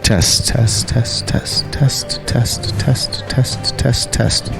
Test, test, test, test, test, test, test, test, test, test.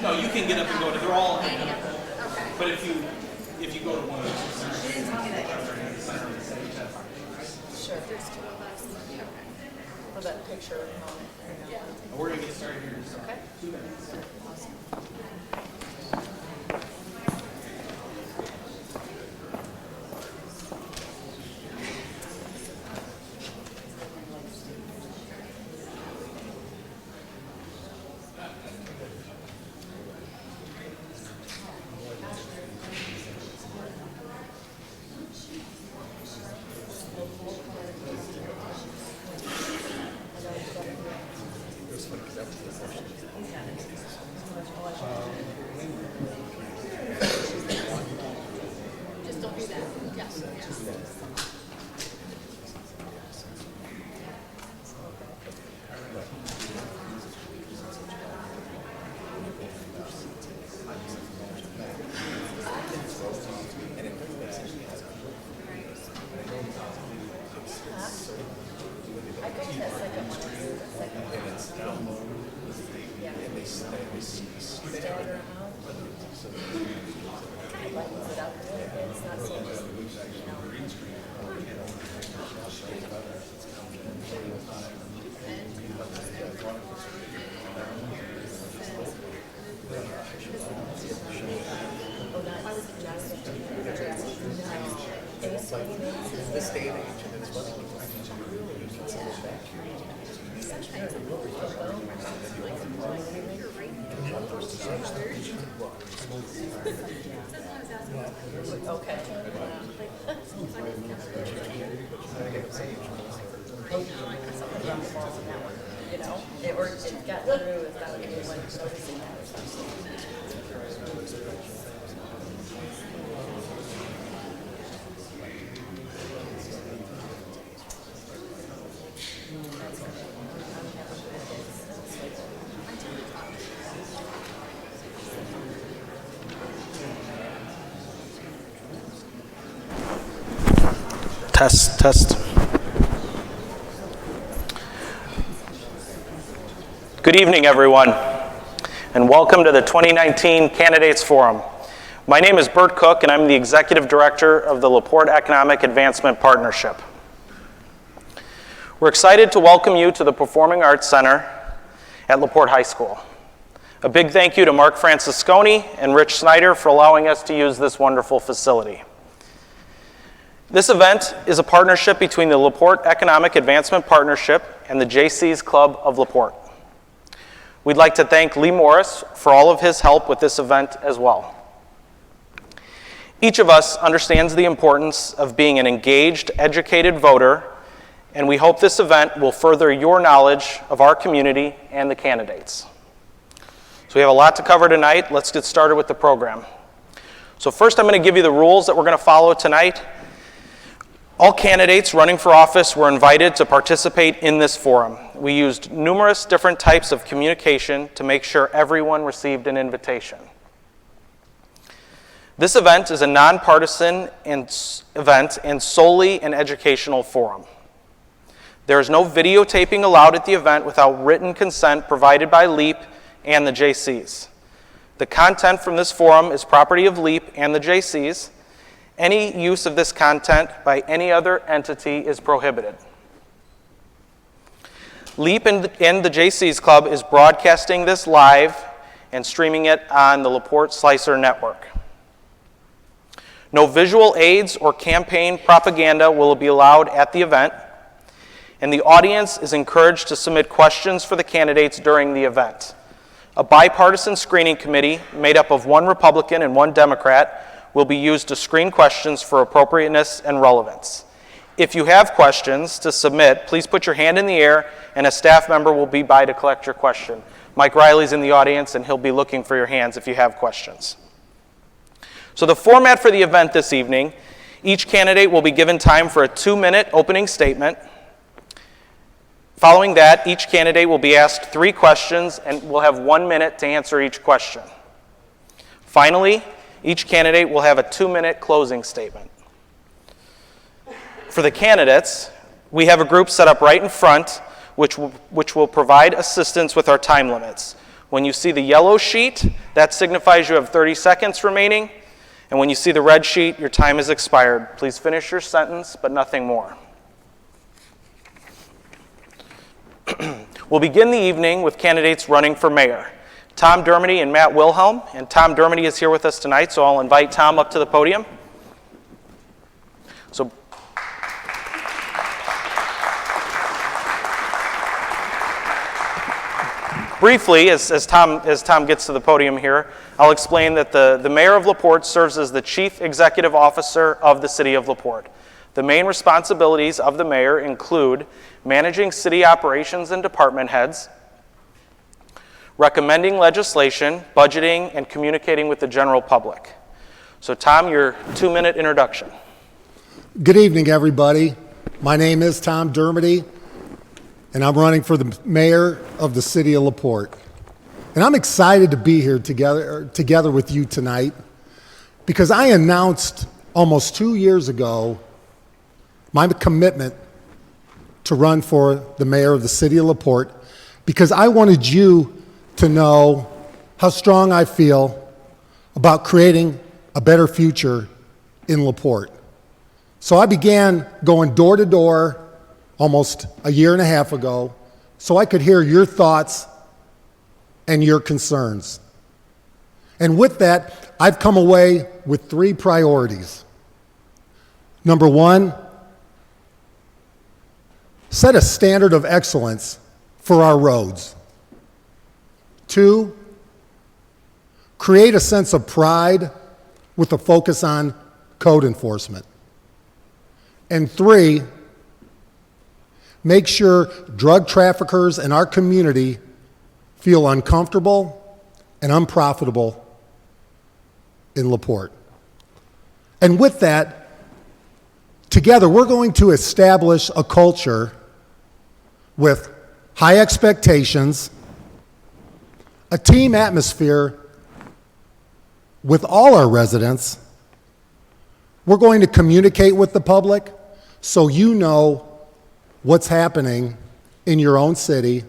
No, you can get up and go to, they're all in. But if you go to one of those. She didn't tell me that yet. Sure, there's two of us. For that picture moment. Yeah. We're going to get started here. Okay. 2 minutes. Awesome. Just don't do that. Yes. I go to that second one. Stagger them out. Kind of lightens it up a little bit. It's not so just, This day and age, and it's funny. okay. You know, it got through without anyone noticing that or something. Test, test. Good evening, everyone, and welcome to the 2019 Candidates Forum. My name is Bert Cook, and I'm the Executive Director of the LaPorte Economic Advancement Partnership. We're excited to welcome you to the Performing Arts Center at LaPorte High School. A big thank you to Mark Francisconi and Rich Snyder for allowing us to use this wonderful facility. This event is a partnership between the LaPorte Economic Advancement Partnership and the Jaycees Club of LaPorte. We'd like to thank Lee Morris for all of his help with this event as well. Each of us understands the importance of being an engaged, educated voter, and we hope this event will further your knowledge of our community and the candidates. So we have a lot to cover tonight. Let's get started with the program. So first I'm going to give you the rules that we're going to follow tonight. All candidates running for office were invited to participate in this forum. We used numerous different types of communication to make sure everyone received an invitation. This event is a nonpartisan event and solely an educational forum. There is no videotaping allowed at the event without written consent provided by LEAP and the JCs. The content from this forum is property of LEAP and the JCs. Any use of this content by any other entity is prohibited. LEAP and the JCs Club is broadcasting this live and streaming it on the LaPorte Slicer Network. No visual aids or campaign propaganda will be allowed at the event, and the audience is encouraged to submit questions for the candidates during the event. A bipartisan screening committee made up of one Republican and one Democrat will be used to screen questions for appropriateness and relevance. If you have questions to submit, please put your hand in the air and a staff member will be by to collect your question. Mike Riley's in the audience and he'll be looking for your hands if you have questions. So the format for the event this evening, each candidate will be given time for a 2-minute opening statement. Following that, each candidate will be asked 3 questions and will have 1 minute to answer each question. Finally, each candidate will have a 2-minute closing statement. For the candidates, we have a group set up right in front which will provide assistance with our time limits. When you see the yellow sheet, that signifies you have 30 seconds remaining, and when you see the red sheet, your time has expired. Please finish your sentence, but nothing more. We'll begin the evening with candidates running for mayor. Tom Dermody and Matt Wilhelm, and Tom Dermody is here with us tonight, so I'll invite Tom up to the podium. So, briefly, as Tom gets to the podium here, I'll explain that the mayor of LaPorte serves as the chief executive officer of the city of LaPorte. The main responsibilities of the mayor include managing city operations and department heads, recommending legislation, budgeting, and communicating with the general public. So Tom, your 2-minute introduction. Good evening, everybody. My name is Tom Dermody, and I'm running for the mayor of the city of LaPorte. And I'm excited to be here together with you tonight because I announced almost 2 years ago my commitment to run for the mayor of the city of LaPorte because I wanted you to know how strong I feel about creating a better future in LaPorte. So I began going door to door almost a year and a half ago so I could hear your thoughts and your concerns. And with that, I've come away with 3 priorities. Number 1, set a standard of excellence for our roads. 2, create a sense of pride with a focus on code enforcement. And 3, make sure drug traffickers in our community feel uncomfortable and unprofitable in LaPorte. And with that, together we're going to establish a culture with high expectations, a team atmosphere with all our residents. We're going to communicate with the public so you know what's happening in your own city.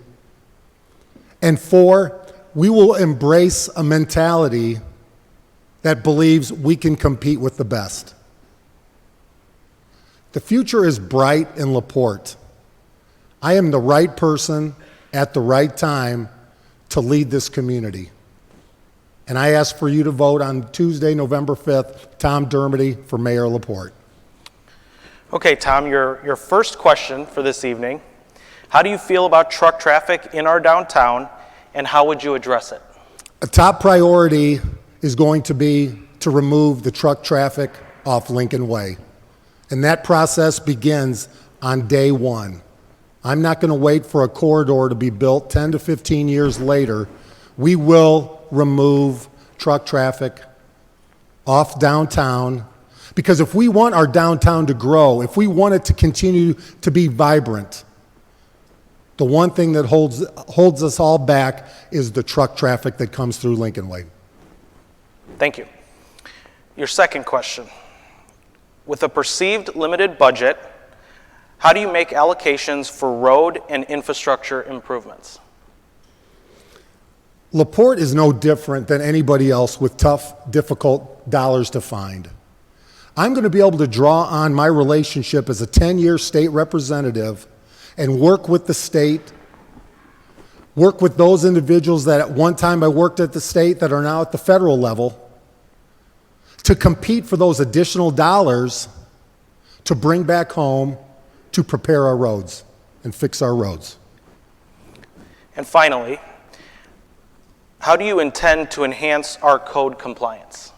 And 4, we will embrace a mentality that believes we can compete with the best. The future is bright in LaPorte. I am the right person at the right time to lead this community. And I ask for you to vote on Tuesday, November 5th, Tom Dermody for Mayor of LaPorte. Okay, Tom, your first question for this evening. How do you feel about truck traffic in our downtown, and how would you address it? A top priority is going to be to remove the truck traffic off Lincoln Way. And that process begins on day one. I'm not going to wait for a corridor to be built 10 to 15 years later. We will remove truck traffic off downtown, because if we want our downtown to grow, if we want it to continue to be vibrant, the one thing that holds us all back is the truck traffic that comes through Lincoln Way. Thank you. Your second question. With a perceived limited budget, how do you make allocations for road and infrastructure improvements? LaPorte is no different than anybody else with tough, difficult dollars to find. I'm going to be able to draw on my relationship as a 10-year state representative and work with the state, work with those individuals that at one time I worked at the state that are now at the federal level, to compete for those additional dollars to bring back home to prepare our roads and fix our roads. And finally, how do you intend to enhance our code compliance?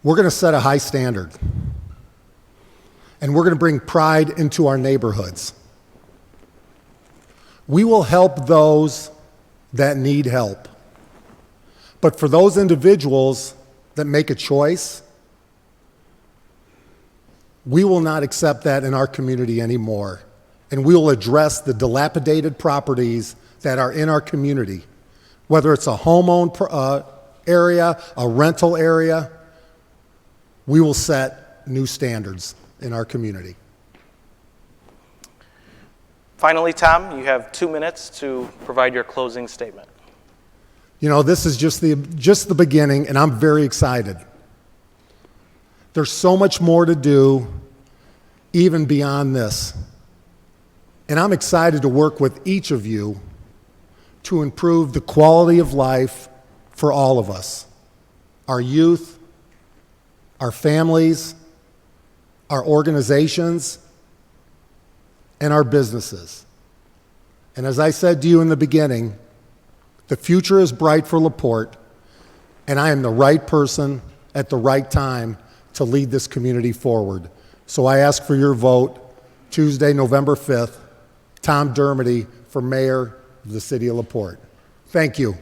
We're going to set a high standard, and we're going to bring pride into our neighborhoods. We will help those that need help. But for those individuals that make a choice, we will not accept that in our community anymore. And we will address the dilapidated properties that are in our community, whether it's a home-owned area, a rental area. We will set new standards in our community. Finally, Tom, you have 2 minutes to provide your closing statement. You know, this is just the beginning, and I'm very excited. There's so much more to do, even beyond this. And I'm excited to work with each of you to improve the quality of life for all of us, our youth, our families, our organizations, and our businesses. And as I said to you in the beginning, the future is bright for LaPorte, and I am the right person at the right time to lead this community forward. So I ask for your vote Tuesday, November 5th, Tom Dermody for mayor of the city of LaPorte. Thank you.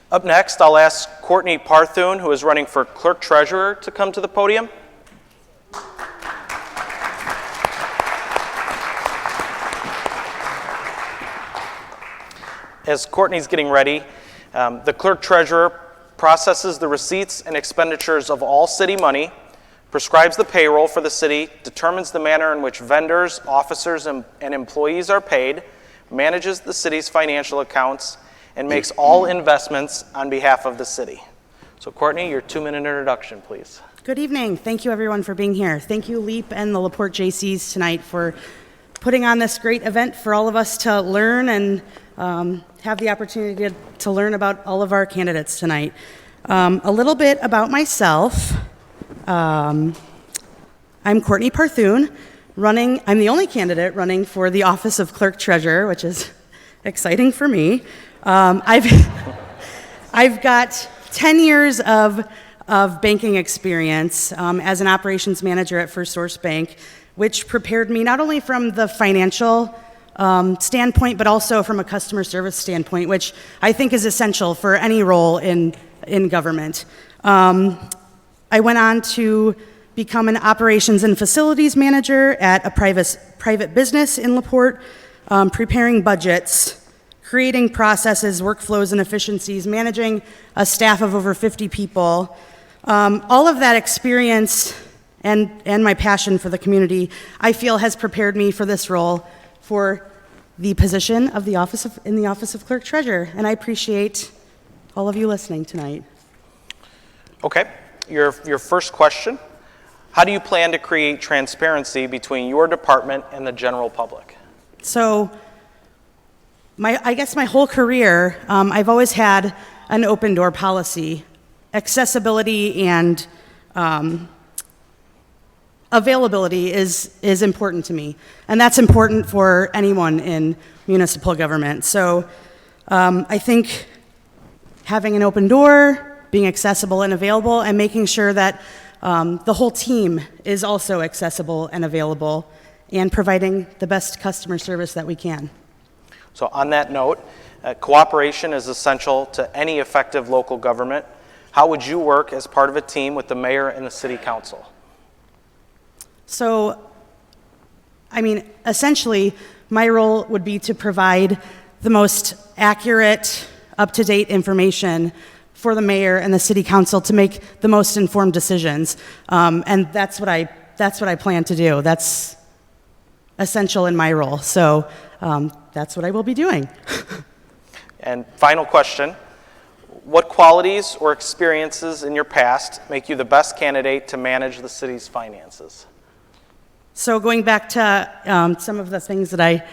Up next, I'll ask Courtney Parthune, who is running for clerk treasurer, to come to the podium. As Courtney's getting ready, the clerk treasurer processes the receipts and expenditures of all city money, prescribes the payroll for the city, determines the manner in which vendors, officers, and employees are paid, manages the city's financial accounts, and makes all investments on behalf of the city. So Courtney, your 2-minute introduction, please. Good evening. Thank you everyone for being here. Thank you LEAP and the LaPorte JCs tonight for putting on this great event for all of us to learn and have the opportunity to learn about all of our candidates tonight. A little bit about myself. I'm Courtney Parthune, I'm the only candidate running for the office of clerk treasurer, which is exciting for me. I've got 10 years of banking experience as an operations manager at First Source Bank, which prepared me not only from the financial standpoint, but also from a customer service standpoint, which I think is essential for any role in government. I went on to become an operations and facilities manager at a private business in LaPorte, preparing budgets, creating processes, workflows, and efficiencies, managing a staff of over 50 people. All of that experience and my passion for the community, I feel, has prepared me for this role, for the position of in the office of clerk treasurer. And I appreciate all of you listening tonight. Okay, your first question. How do you plan to create transparency between your department and the general public? So I guess my whole career, I've always had an open door policy. Accessibility and availability is important to me, and that's important for anyone in municipal government. So I think having an open door, being accessible and available, and making sure that the whole team is also accessible and available, and providing the best customer service that we can. So on that note, cooperation is essential to any effective local government. How would you work as part of a team with the mayor and the city council? So, I mean, essentially, my role would be to provide the most accurate, up-to-date information for the mayor and the city council to make the most informed decisions. And that's what I plan to do. That's essential in my role. So that's what I will be doing. And final question, what qualities or experiences in your past make you the best candidate to manage the city's finances? So going back to some of the things that I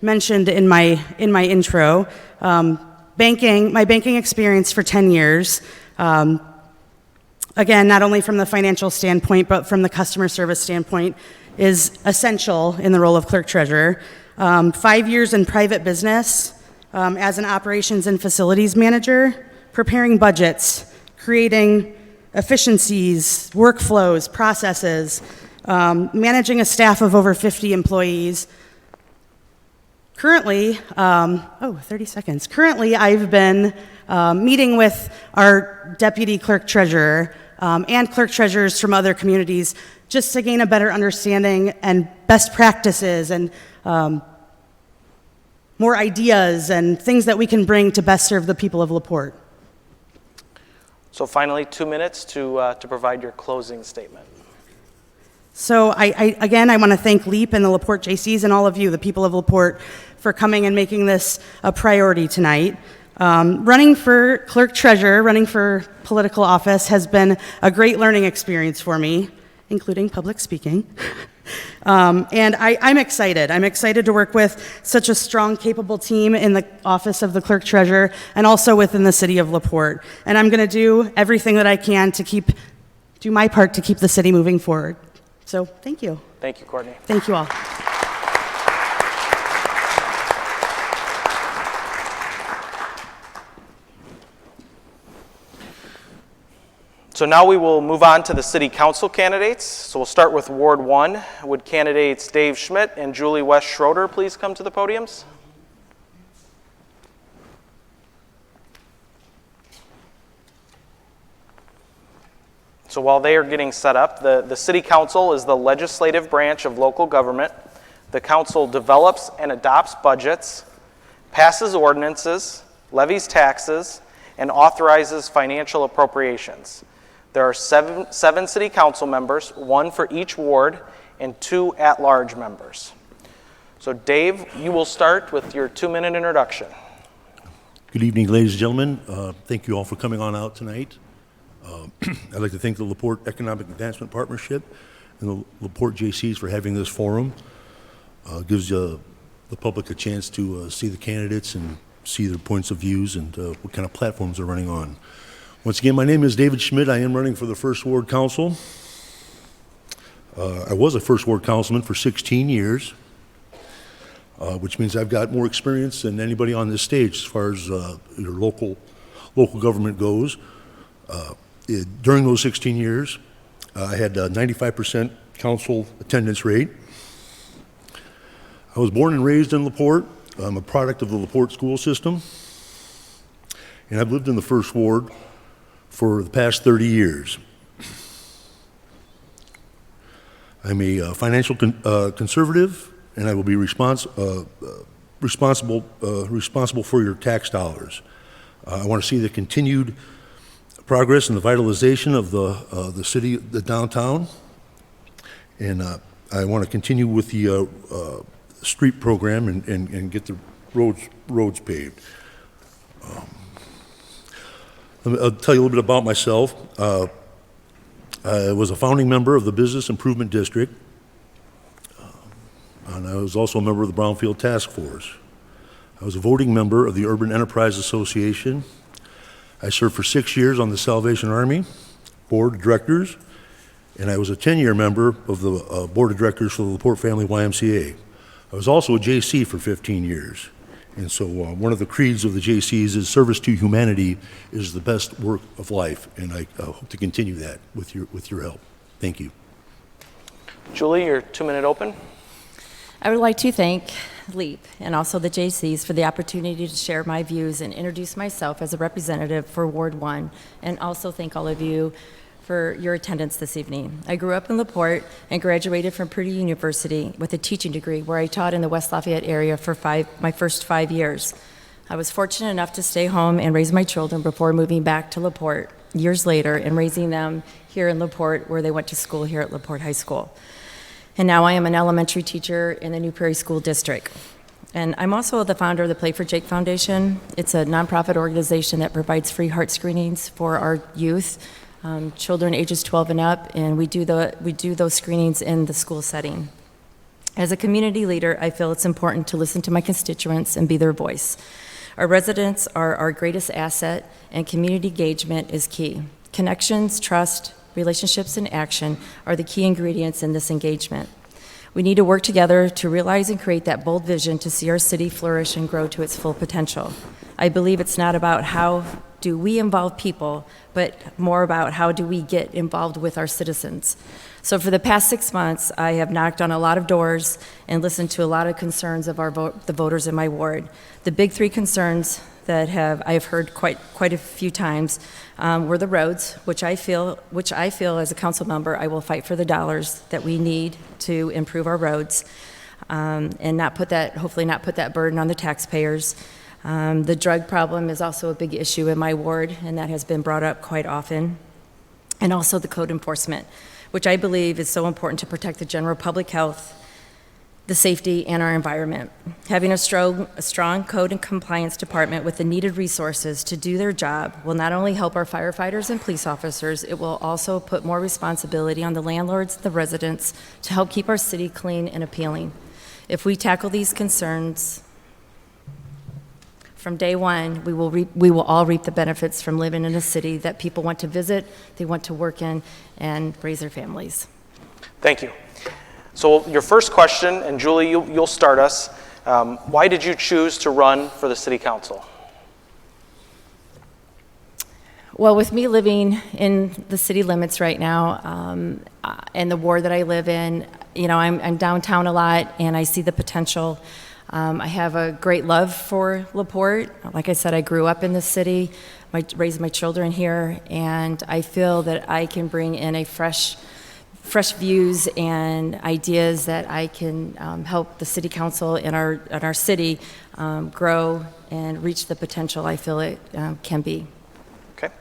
mentioned in my intro, my banking experience for 10 years, again, not only from the financial standpoint, but from the customer service standpoint, is essential in the role of clerk treasurer. 5 years in private business as an operations and facilities manager, preparing budgets, creating efficiencies, workflows, processes, managing a staff of over 50 employees. Currently, 30 seconds. Currently, I've been meeting with our deputy clerk treasurer and clerk treasurers from other communities just to gain a better understanding and best practices and more ideas and things that we can bring to best serve the people of LaPorte. So finally, 2 minutes to provide your closing statement. So I want to thank LEAP and the LaPorte JCs and all of you, the people of LaPorte, for coming and making this a priority tonight. Running for clerk treasurer, running for political office has been a great learning experience for me, including public speaking. And I'm excited. I'm excited to work with such a strong, capable team in the office of the clerk treasurer and also within the city of LaPorte. And I'm going to do everything that I can to do my part to keep the city moving forward. So thank you. Thank you, Courtney. Thank you all. So now we will move on to the city council candidates. So we'll start with Ward 1. Would candidates Dave Schmidt and Julie West Schroeder please come to the podiums? So while they are getting set up, the city council is the legislative branch of local government. The council develops and adopts budgets, passes ordinances, levies taxes, and authorizes financial appropriations. There are seven city council members, 1 for each ward, and 2 at-large members. So Dave, you will start with your 2-minute introduction. Good evening, ladies and gentlemen. Thank you all for coming on out tonight. I'd like to thank the LaPorte Economic Advancement Partnership and the LaPorte JCs for having this forum. Gives the public a chance to see the candidates and see their points of views and what kind of platforms they're running on. Once again, my name is David Schmidt. I am running for the First Ward Council. I was a First Ward Councilman for 16 years, which means I've got more experience than anybody on this stage as far as your local government goes. During those 16 years, I had a 95% council attendance rate. I was born and raised in LaPorte. I'm a product of the LaPorte school system, and I've lived in the First Ward for the past 30 years. I'm a financial conservative, and I will be responsible for your tax dollars. I want to see the continued progress and the vitalization of the city, the downtown, and I want to continue with the street program and get the roads paved. I'll tell you a little bit about myself. I was a founding member of the Business Improvement District, and I was also a member of the Brownfield Task Force. I was a voting member of the Urban Enterprise Association. I served for 6 years on the Salvation Army Board of Directors, and I was a 10-year member of the Board of Directors for the LaPorte Family YMCA. I was also a JC for 15 years. And so one of the creeds of the JCs is service to humanity is the best work of life, and I hope to continue that with your help. Thank you. Julie, your 2-minute open. I would like to thank LEAP and also the JCs for the opportunity to share my views and introduce myself as a representative for Ward 1, and also thank all of you for your attendance this evening. I grew up in LaPorte and graduated from Purdue University with a teaching degree where I taught in the West Lafayette area for my first 5 years. I was fortunate enough to stay home and raise my children before moving back to LaPorte years later and raising them here in LaPorte, where they went to school here at LaPorte High School. And now I am an elementary teacher in the New Prairie School District. And I'm also the founder of the Play for Jake Foundation. It's a nonprofit organization that provides free heart screenings for our youth, children ages 12 and up, and we do those screenings in the school setting. As a community leader, I feel it's important to listen to my constituents and be their voice. Our residents are our greatest asset, and community engagement is key. Connections, trust, relationships, and action are the key ingredients in this engagement. We need to work together to realize and create that bold vision to see our city flourish and grow to its full potential. I believe it's not about how do we involve people, but more about how do we get involved with our citizens. So for the past 6 months, I have knocked on a lot of doors and listened to a lot of concerns of the voters in my ward. The big 3 concerns that I've heard quite a few times were the roads, which I feel as a council member I will fight for the dollars that we need to improve our roads, and hopefully not put that burden on the taxpayers. The drug problem is also a big issue in my ward, and that has been brought up quite often. And also the code enforcement, which I believe is so important to protect the general public health, the safety, and our environment. Having a strong code and compliance department with the needed resources to do their job will not only help our firefighters and police officers, it will also put more responsibility on the landlords, the residents, to help keep our city clean and appealing. If we tackle these concerns from day one, we will all reap the benefits from living in a city that people want to visit, they want to work in, and raise their families. Thank you. So your first question, and Julie, you'll start us. Why did you choose to run for the city council? Well, with me living in the city limits right now, and the ward that I live in, I'm downtown a lot, and I see the potential. I have a great love for LaPorte. Like I said, I grew up in the city, raised my children here, and I feel that I can bring in a fresh views and ideas that I can help the city council and our city grow and reach the potential I feel it can be. Okay.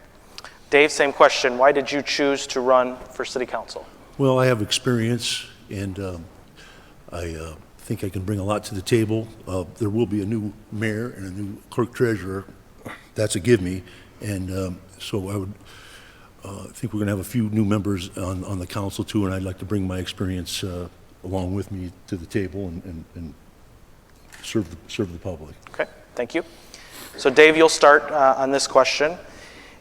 Dave, same question. Why did you choose to run for city council? Well, I have experience, and I think I can bring a lot to the table. There will be a new mayor and a new clerk treasurer. That's a give me. And so I would think we're going to have a few new members on the council too, and I'd like to bring my experience along with me to the table and serve the public. Okay, thank you. So Dave, you'll start on this question.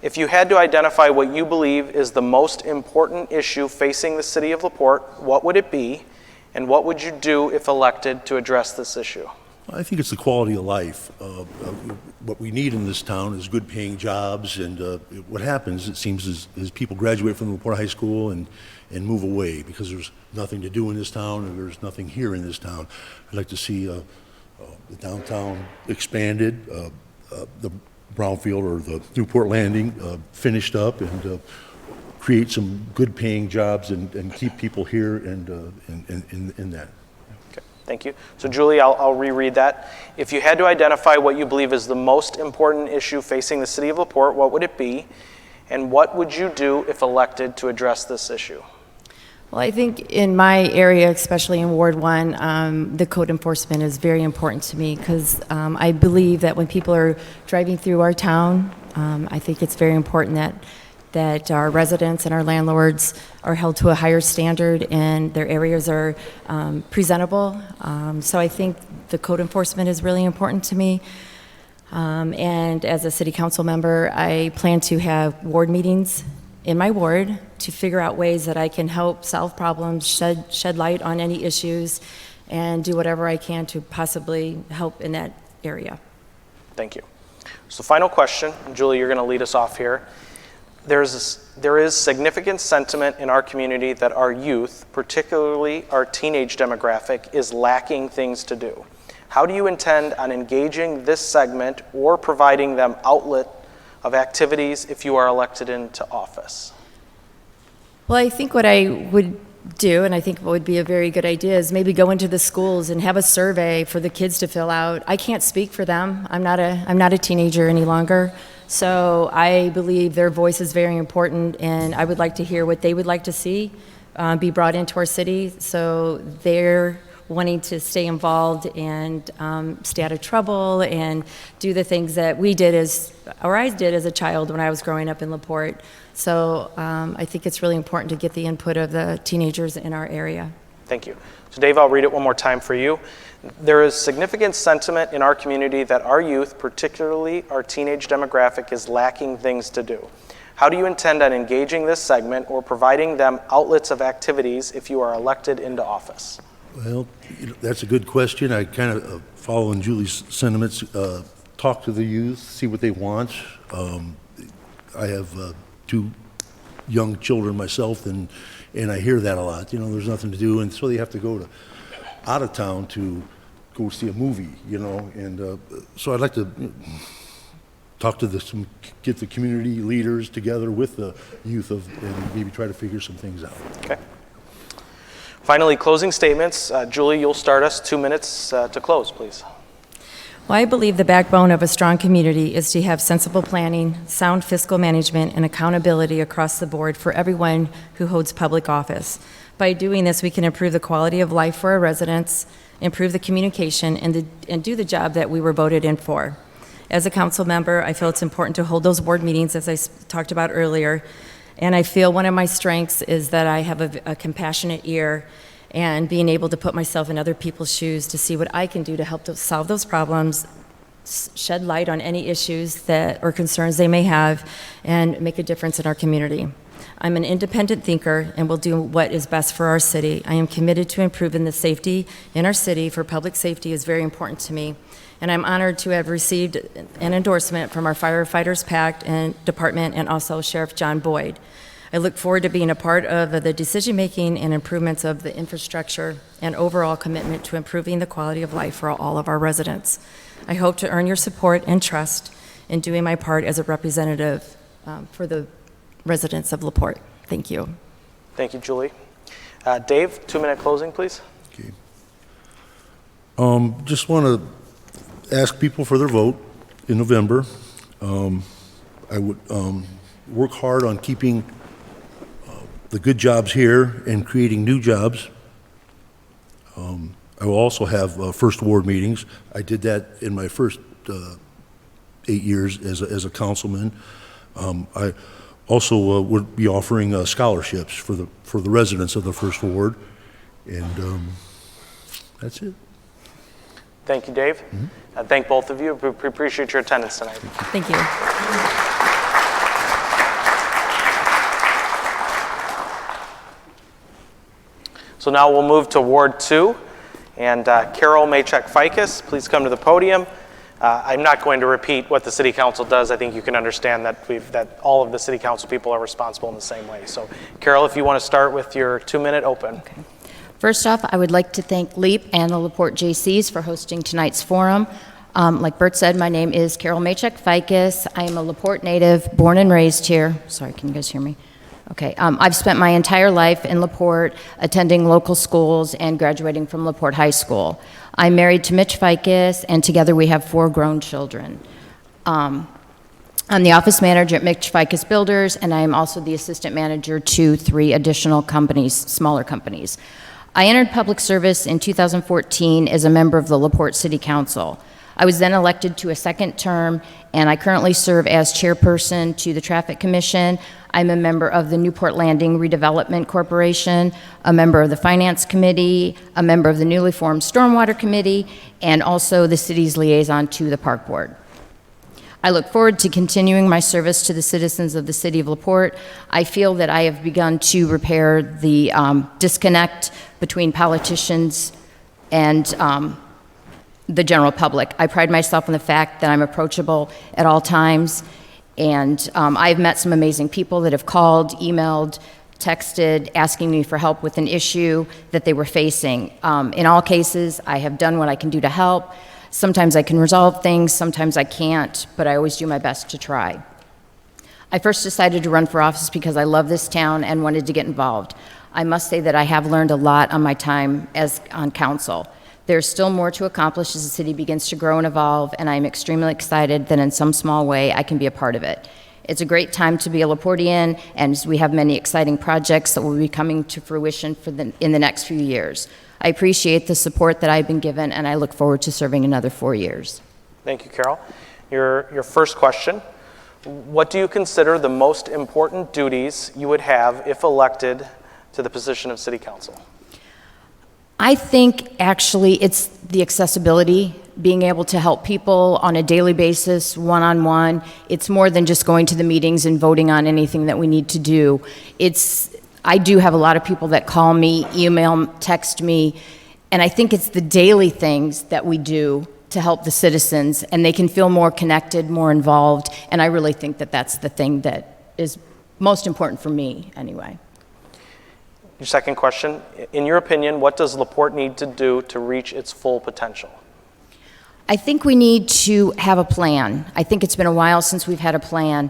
If you had to identify what you believe is the most important issue facing the city of LaPorte, what would it be, and what would you do if elected to address this issue? I think it's the quality of life. What we need in this town is good paying jobs, and what happens, it seems, is people graduate from LaPorte High School and move away because there's nothing to do in this town, and there's nothing here in this town. I'd like to see the downtown expanded, the Brownfield or the Newport Landing finished up, and create some good paying jobs and keep people here and in that. Okay, thank you. So Julie, I'll reread that. If you had to identify what you believe is the most important issue facing the city of LaPorte, what would it be? And what would you do if elected to address this issue? Well, I think in my area, especially in Ward 1, the code enforcement is very important to me because I believe that when people are driving through our town, I think it's very important that that our residents and our landlords are held to a higher standard and their areas are presentable. So I think the code enforcement is really important to me. And as a city council member, I plan to have ward meetings in my ward to figure out ways that I can help solve problems, shed light on any issues, and do whatever I can to possibly help in that area. Thank you. So final question, and Julie, you're going to lead us off here. There is significant sentiment in our community that our youth, particularly our teenage demographic, is lacking things to do. How do you intend on engaging this segment or providing them outlet of activities if you are elected into office? Well, I think what I would do, and I think what would be a very good idea, is maybe go into the schools and have a survey for the kids to fill out. I can't speak for them. I'm not a teenager any longer. So I believe their voice is very important, and I would like to hear what they would like to see be brought into our city. So they're wanting to stay involved and stay out of trouble and do the things that I did as a child when I was growing up in LaPorte. So I think it's really important to get the input of the teenagers in our area. Thank you. So Dave, I'll read it one more time for you. There is significant sentiment in our community that our youth, particularly our teenage demographic, is lacking things to do. How do you intend on engaging this segment or providing them outlets of activities if you are elected into office? Well, that's a good question. I kind of follow in Julie's sentiments, talk to the youth, see what they want. I have 2 young children myself, and I hear that a lot. There's nothing to do, and so they have to go out of town to go see a movie, and so I'd like to talk to get the community leaders together with the youth and maybe try to figure some things out. Okay. Finally, closing statements. Julie, you'll start us. 2 minutes to close, please. Well, I believe the backbone of a strong community is to have sensible planning, sound fiscal management, and accountability across the board for everyone who holds public office. By doing this, we can improve the quality of life for our residents, improve the communication, and do the job that we were voted in for. As a council member, I feel it's important to hold those board meetings, as I talked about earlier, and I feel one of my strengths is that I have a compassionate ear and being able to put myself in other people's shoes to see what I can do to help to solve those problems, shed light on any issues or concerns they may have, and make a difference in our community. I'm an independent thinker and will do what is best for our city. I am committed to improving the safety in our city, for public safety is very important to me. And I'm honored to have received an endorsement from our Firefighters Pact and Department and also Sheriff John Boyd. I look forward to being a part of the decision-making and improvements of the infrastructure and overall commitment to improving the quality of life for all of our residents. I hope to earn your support and trust in doing my part as a representative for the residents of LaPorte. Thank you. Thank you, Julie. Dave, 2-minute closing, please. Okay. Just want to ask people for their vote in November. I would work hard on keeping the good jobs here and creating new jobs. I will also have first ward meetings. I did that in my first 8 years as a councilman. I also would be offering scholarships for the residents of the first ward, and that's it. Thank you, Dave. Mm-hmm. Thank both of you. We appreciate your attendance tonight. Thank you. So now we'll move to Ward 2, and Carol Maychek-Ficus, please come to the podium. I'm not going to repeat what the City Council does. I think you can understand that all of the City Council people are responsible in the same way. So, Carol, if you want to start with your 2-minute open. Okay. First off, I would like to thank LEAP and the LaPorte JCs for hosting tonight's forum. Like Bert said, my name is Carol Maychek-Ficus. I am a LaPorte native, born and raised here. Sorry, can you guys hear me? Okay, I've spent my entire life in LaPorte, attending local schools and graduating from LaPorte High School. I'm married to Mitch Ficus, and together we have 4 grown children. I'm the office manager at Mitch Ficus Builders, and I am also the assistant manager to 3 additional companies, smaller companies. I entered public service in 2014 as a member of the LaPorte City Council. I was then elected to a second term, and I currently serve as chairperson to the Traffic Commission. I'm a member of the Newport Landing Redevelopment Corporation, a member of the Finance Committee, a member of the newly formed Stormwater Committee, and also the city's liaison to the Park Board. I look forward to continuing my service to the citizens of the city of LaPorte. I feel that I have begun to repair the disconnect between politicians and the general public. I pride myself on the fact that I'm approachable at all times, and I've met some amazing people that have called, emailed, texted, asking me for help with an issue that they were facing. In all cases, I have done what I can do to help. Sometimes I can resolve things, sometimes I can't, but I always do my best to try. I first decided to run for office because I love this town and wanted to get involved. I must say that I have learned a lot on my time on council. There's still more to accomplish as the city begins to grow and evolve, and I'm extremely excited that in some small way I can be a part of it. It's a great time to be a LaPortean, and we have many exciting projects that will be coming to fruition in the next few years. I appreciate the support that I've been given, and I look forward to serving another 4 years. Thank you, Carol. Your first question, what do you consider the most important duties you would have if elected to the position of City Council? I think actually it's the accessibility, being able to help people on a daily basis, one-on-one. It's more than just going to the meetings and voting on anything that we need to do. I do have a lot of people that call me, email, text me, and I think it's the daily things that we do to help the citizens, and they can feel more connected, more involved, and I really think that that's the thing that is most important for me anyway. Your second question, in your opinion, what does LaPorte need to do to reach its full potential? I think we need to have a plan. I think it's been a while since we've had a plan.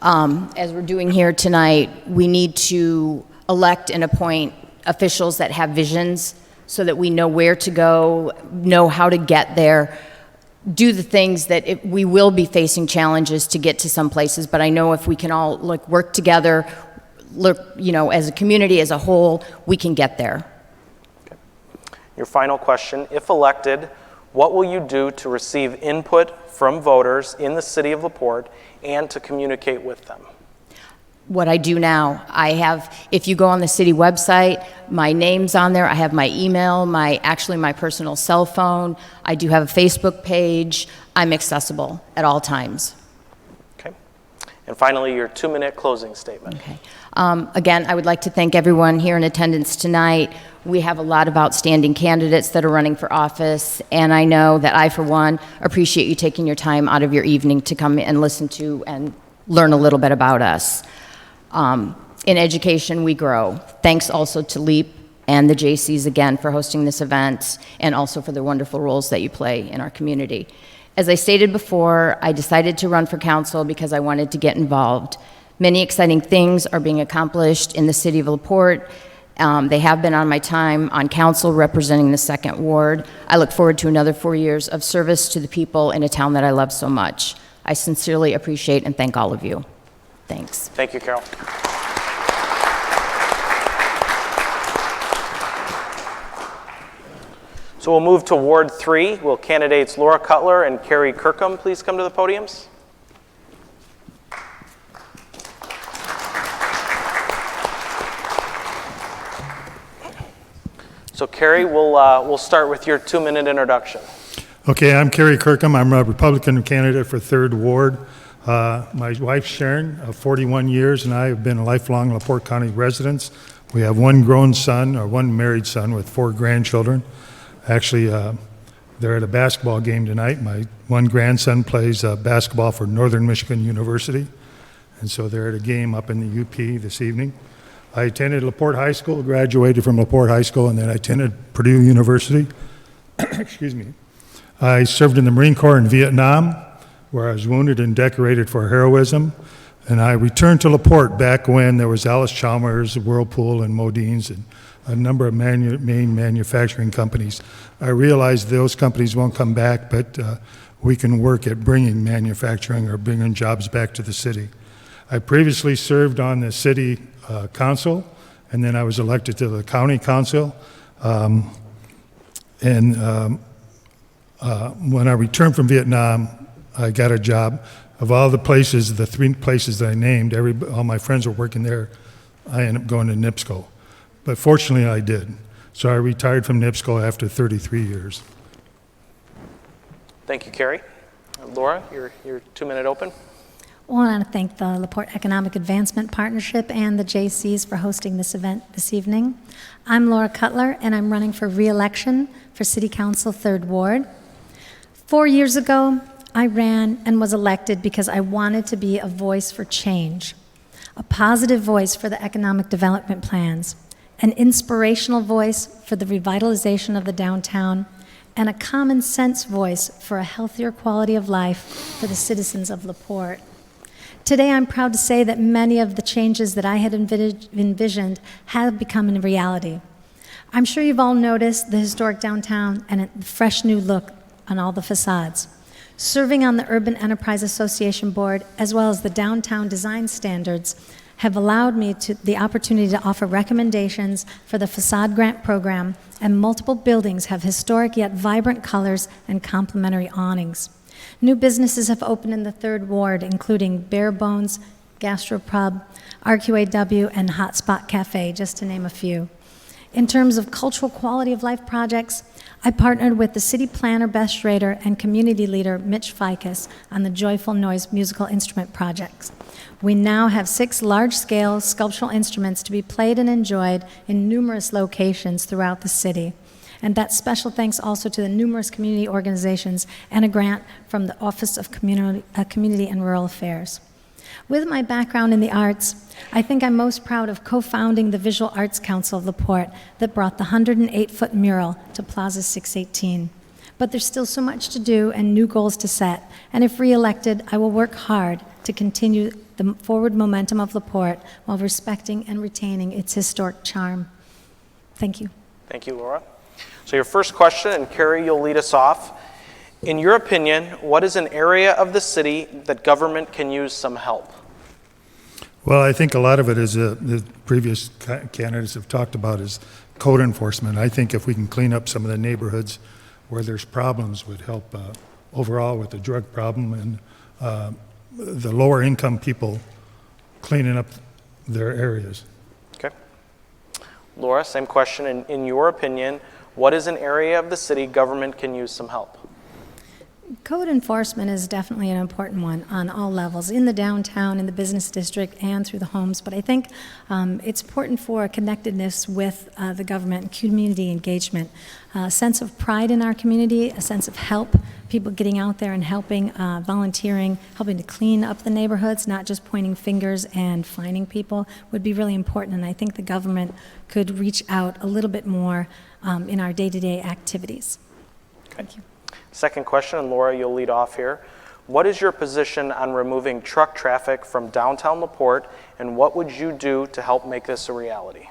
As we're doing here tonight, we need to elect and appoint officials that have visions so that we know where to go, know how to get there, do the things that we will be facing challenges to get to some places, but I know if we can all work together, as a community as a whole, we can get there. Okay. Your final question, if elected, what will you do to receive input from voters in the city of LaPorte and to communicate with them? What I do now, if you go on the city website, my name's on there. I have my email, my personal cell phone. I do have a Facebook page. I'm accessible at all times. Okay. And finally, your 2-minute closing statement. Okay. Again, I would like to thank everyone here in attendance tonight. We have a lot of outstanding candidates that are running for office, and I know that I, for one, appreciate you taking your time out of your evening to come and listen to and learn a little bit about us. In education, we grow. Thanks also to LEAP and the JCs again for hosting this event, and also for the wonderful roles that you play in our community. As I stated before, I decided to run for council because I wanted to get involved. Many exciting things are being accomplished in the city of LaPorte. They have been on my time on council representing the 2nd Ward. I look forward to another 4 years of service to the people in a town that I love so much. I sincerely appreciate and thank all of you. Thanks. Thank you, Carol. So we'll move to Ward 3. Will candidates Laura Cutler and Carrie Kirkham please come to the podiums? So Carrie, we'll start with your 2-minute introduction. Okay, I'm Carrie Kirkham. I'm a Republican candidate for 3rd Ward. My wife Sharon, of 41 years, and I have been lifelong LaPorte County residents. We have one married son with 4 grandchildren. Actually, they're at a basketball game tonight. My one grandson plays basketball for Northern Michigan University, and so they're at a game up in the UP this evening. I attended LaPorte High School, graduated from LaPorte High School, and then I attended Purdue University. Excuse me. I served in the Marine Corps in Vietnam, where I was wounded and decorated for heroism. And I returned to LaPorte back when there was Alice Chalmers, Whirlpool, and Modine's, and a number of main manufacturing companies. I realized those companies won't come back, but we can work at bringing manufacturing or bringing jobs back to the city. I previously served on the city council, and then I was elected to the county council. When I returned from Vietnam, I got a job. Of all the places, the 3 places that I named, all my friends were working there. I ended up going to NIPSCO. But fortunately, I did. So I retired from NIPSCO after 33 years. Thank you, Carrie. Laura, your 2-minute open. I want to thank the LaPorte Economic Advancement Partnership and the JCs for hosting this event this evening. I'm Laura Cutler, and I'm running for re-election for City Council 3rd Ward. 4 years ago, I ran and was elected because I wanted to be a voice for change, a positive voice for the economic development plans, an inspirational voice for the revitalization of the downtown, and a common sense voice for a healthier quality of life for the citizens of LaPorte. Today, I'm proud to say that many of the changes that I had envisioned have become a reality. I'm sure you've all noticed the historic downtown and a fresh new look on all the facades. Serving on the Urban Enterprise Association Board, as well as the Downtown Design Standards, have allowed me the opportunity to offer recommendations for the facade grant program, and multiple buildings have historic yet vibrant colors and complementary awnings. New businesses have opened in the 3rd Ward, including Bare Bones, Gastropub, RQAW, and Hotspot Cafe, just to name a few. In terms of cultural quality of life projects, I partnered with the city planner, Beth Schrader, and community leader, Mitch Ficus, on the Joyful Noise musical instrument projects. We now have 6 large-scale sculptural instruments to be played and enjoyed in numerous locations throughout the city. And that special thanks also to the numerous community organizations and a grant from the Office of Community and Rural Affairs. With my background in the arts, I think I'm most proud of co-founding the Visual Arts Council of LaPorte that brought the 108-foot mural to Plaza 618. But there's still so much to do and new goals to set, and if re-elected, I will work hard to continue the forward momentum of LaPorte while respecting and retaining its historic charm. Thank you. Thank you, Laura. So your first question, and Carrie, you'll lead us off. In your opinion, what is an area of the city that government can use some help? Well, I think a lot of it is the previous candidates have talked about is code enforcement. I think if we can clean up some of the neighborhoods where there's problems would help overall with the drug problem and the lower income people cleaning up their areas. Okay. Laura, same question. In your opinion, what is an area of the city government can use some help? Code enforcement is definitely an important one on all levels, in the downtown, in the business district, and through the homes. But I think it's important for connectedness with the government and community engagement. A sense of pride in our community, a sense of help, people getting out there and helping, volunteering, helping to clean up the neighborhoods, not just pointing fingers and fining people, would be really important. And I think the government could reach out a little bit more in our day-to-day activities. Okay. Thank you. Second question, and Laura, you'll lead off here. What is your position on removing truck traffic from downtown LaPorte, and what would you do to help make this a reality?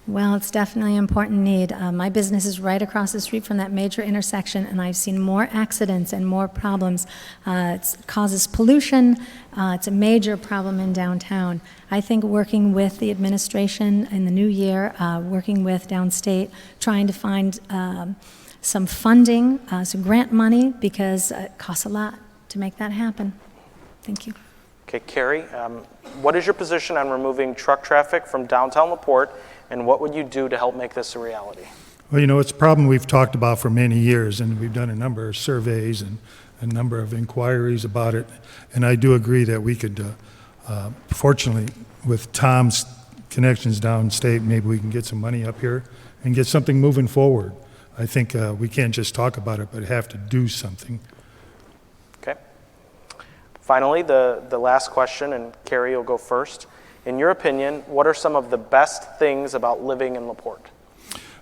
Well, it's definitely an important need. My business is right across the street from that major intersection, and I've seen more accidents and more problems. It causes pollution. It's a major problem in downtown. I think working with the administration in the new year, working with downstate, trying to find some funding, some grant money, because it costs a lot to make that happen. Thank you. Okay, Carrie, what is your position on removing truck traffic from downtown LaPorte, and what would you do to help make this a reality? Well, you know, it's a problem we've talked about for many years, and we've done a number of surveys and a number of inquiries about it. And I do agree that we could, fortunately, with Tom's connections downstate, maybe we can get some money up here and get something moving forward. I think we can't just talk about it, but have to do something. Okay. Finally, the last question, and Carrie, you'll go first. In your opinion, what are some of the best things about living in LaPorte?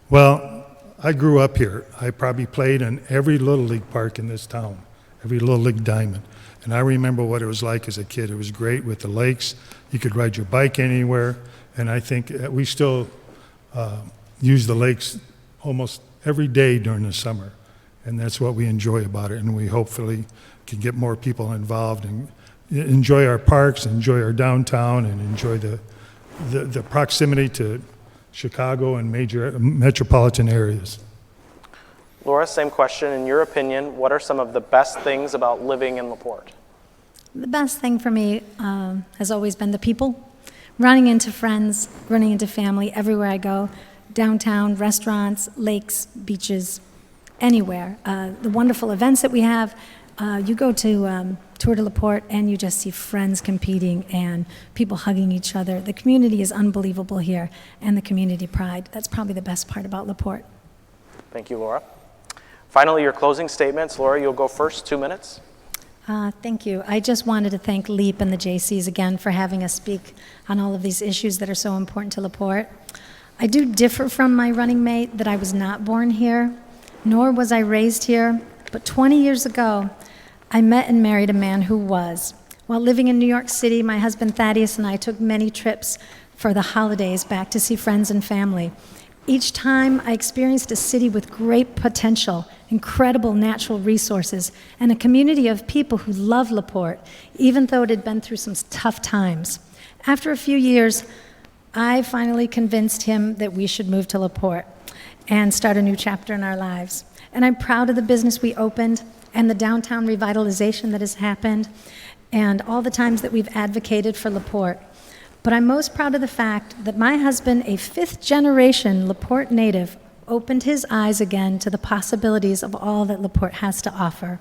Well, I grew up here. I probably played in every Little League park in this town, every Little League diamond. And I remember what it was like as a kid. It was great with the lakes. You could ride your bike anywhere. And I think we still use the lakes almost every day during the summer. And that's what we enjoy about it. And we hopefully can get more people involved and enjoy our parks, enjoy our downtown, and enjoy the proximity to Chicago and major metropolitan areas. Laura, same question. In your opinion, what are some of the best things about living in LaPorte? The best thing for me has always been the people. Running into friends, running into family everywhere I go, downtown, restaurants, lakes, beaches, anywhere. The wonderful events that we have. You go to Tour de LaPorte and you just see friends competing and people hugging each other. The community is unbelievable here, and the community pride. That's probably the best part about LaPorte. Thank you, Laura. Finally, your closing statements. Laura, you'll go first, 2 minutes. Thank you. I just wanted to thank LEAP and the JCs again for having us speak on all of these issues that are so important to LaPorte. I do differ from my running mate that I was not born here, nor was I raised here, but 20 years ago, I met and married a man who was. While living in New York City, my husband Thaddeus and I took many trips for the holidays back to see friends and family. Each time, I experienced a city with great potential, incredible natural resources, and a community of people who love LaPorte, even though it had been through some tough times. After a few years, I finally convinced him that we should move to LaPorte and start a new chapter in our lives. And I'm proud of the business we opened and the downtown revitalization that has happened and all the times that we've advocated for LaPorte. But I'm most proud of the fact that my husband, a fifth-generation LaPorte native, opened his eyes again to the possibilities of all that LaPorte has to offer.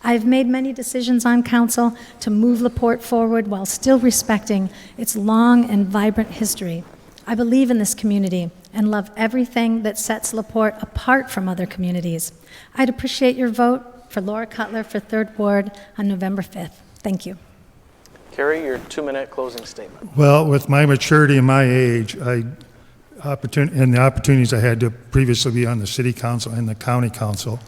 I've made many decisions on council to move LaPorte forward while still respecting its long and vibrant history. I believe in this community and love everything that sets LaPorte apart from other communities. I'd appreciate your vote for Laura Cutler for 3rd Ward on November 5th. Thank you. Carrie, your 2-minute closing statement. Well, with my maturity and my age, and the opportunities I had to previously be on the city council and the county council,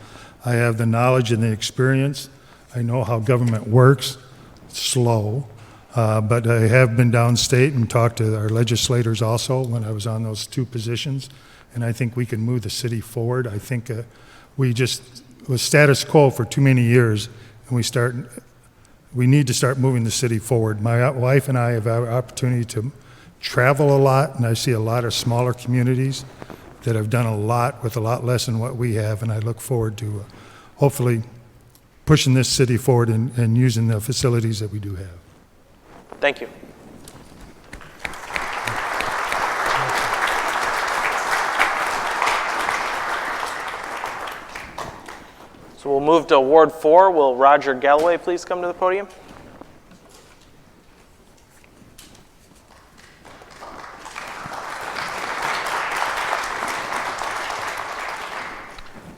I have the knowledge and the experience. I know how government works. It's slow, but I have been downstate and talked to our legislators also when I was on those 2 positions, and I think we can move the city forward. I think we just was status quo for too many years, and we need to start moving the city forward. My wife and I have had an opportunity to travel a lot, and I see a lot of smaller communities that have done a lot with a lot less than what we have, and I look forward to hopefully pushing this city forward and using the facilities that we do have. Thank you. So we'll move to Ward 4. Will Roger Galloway please come to the podium?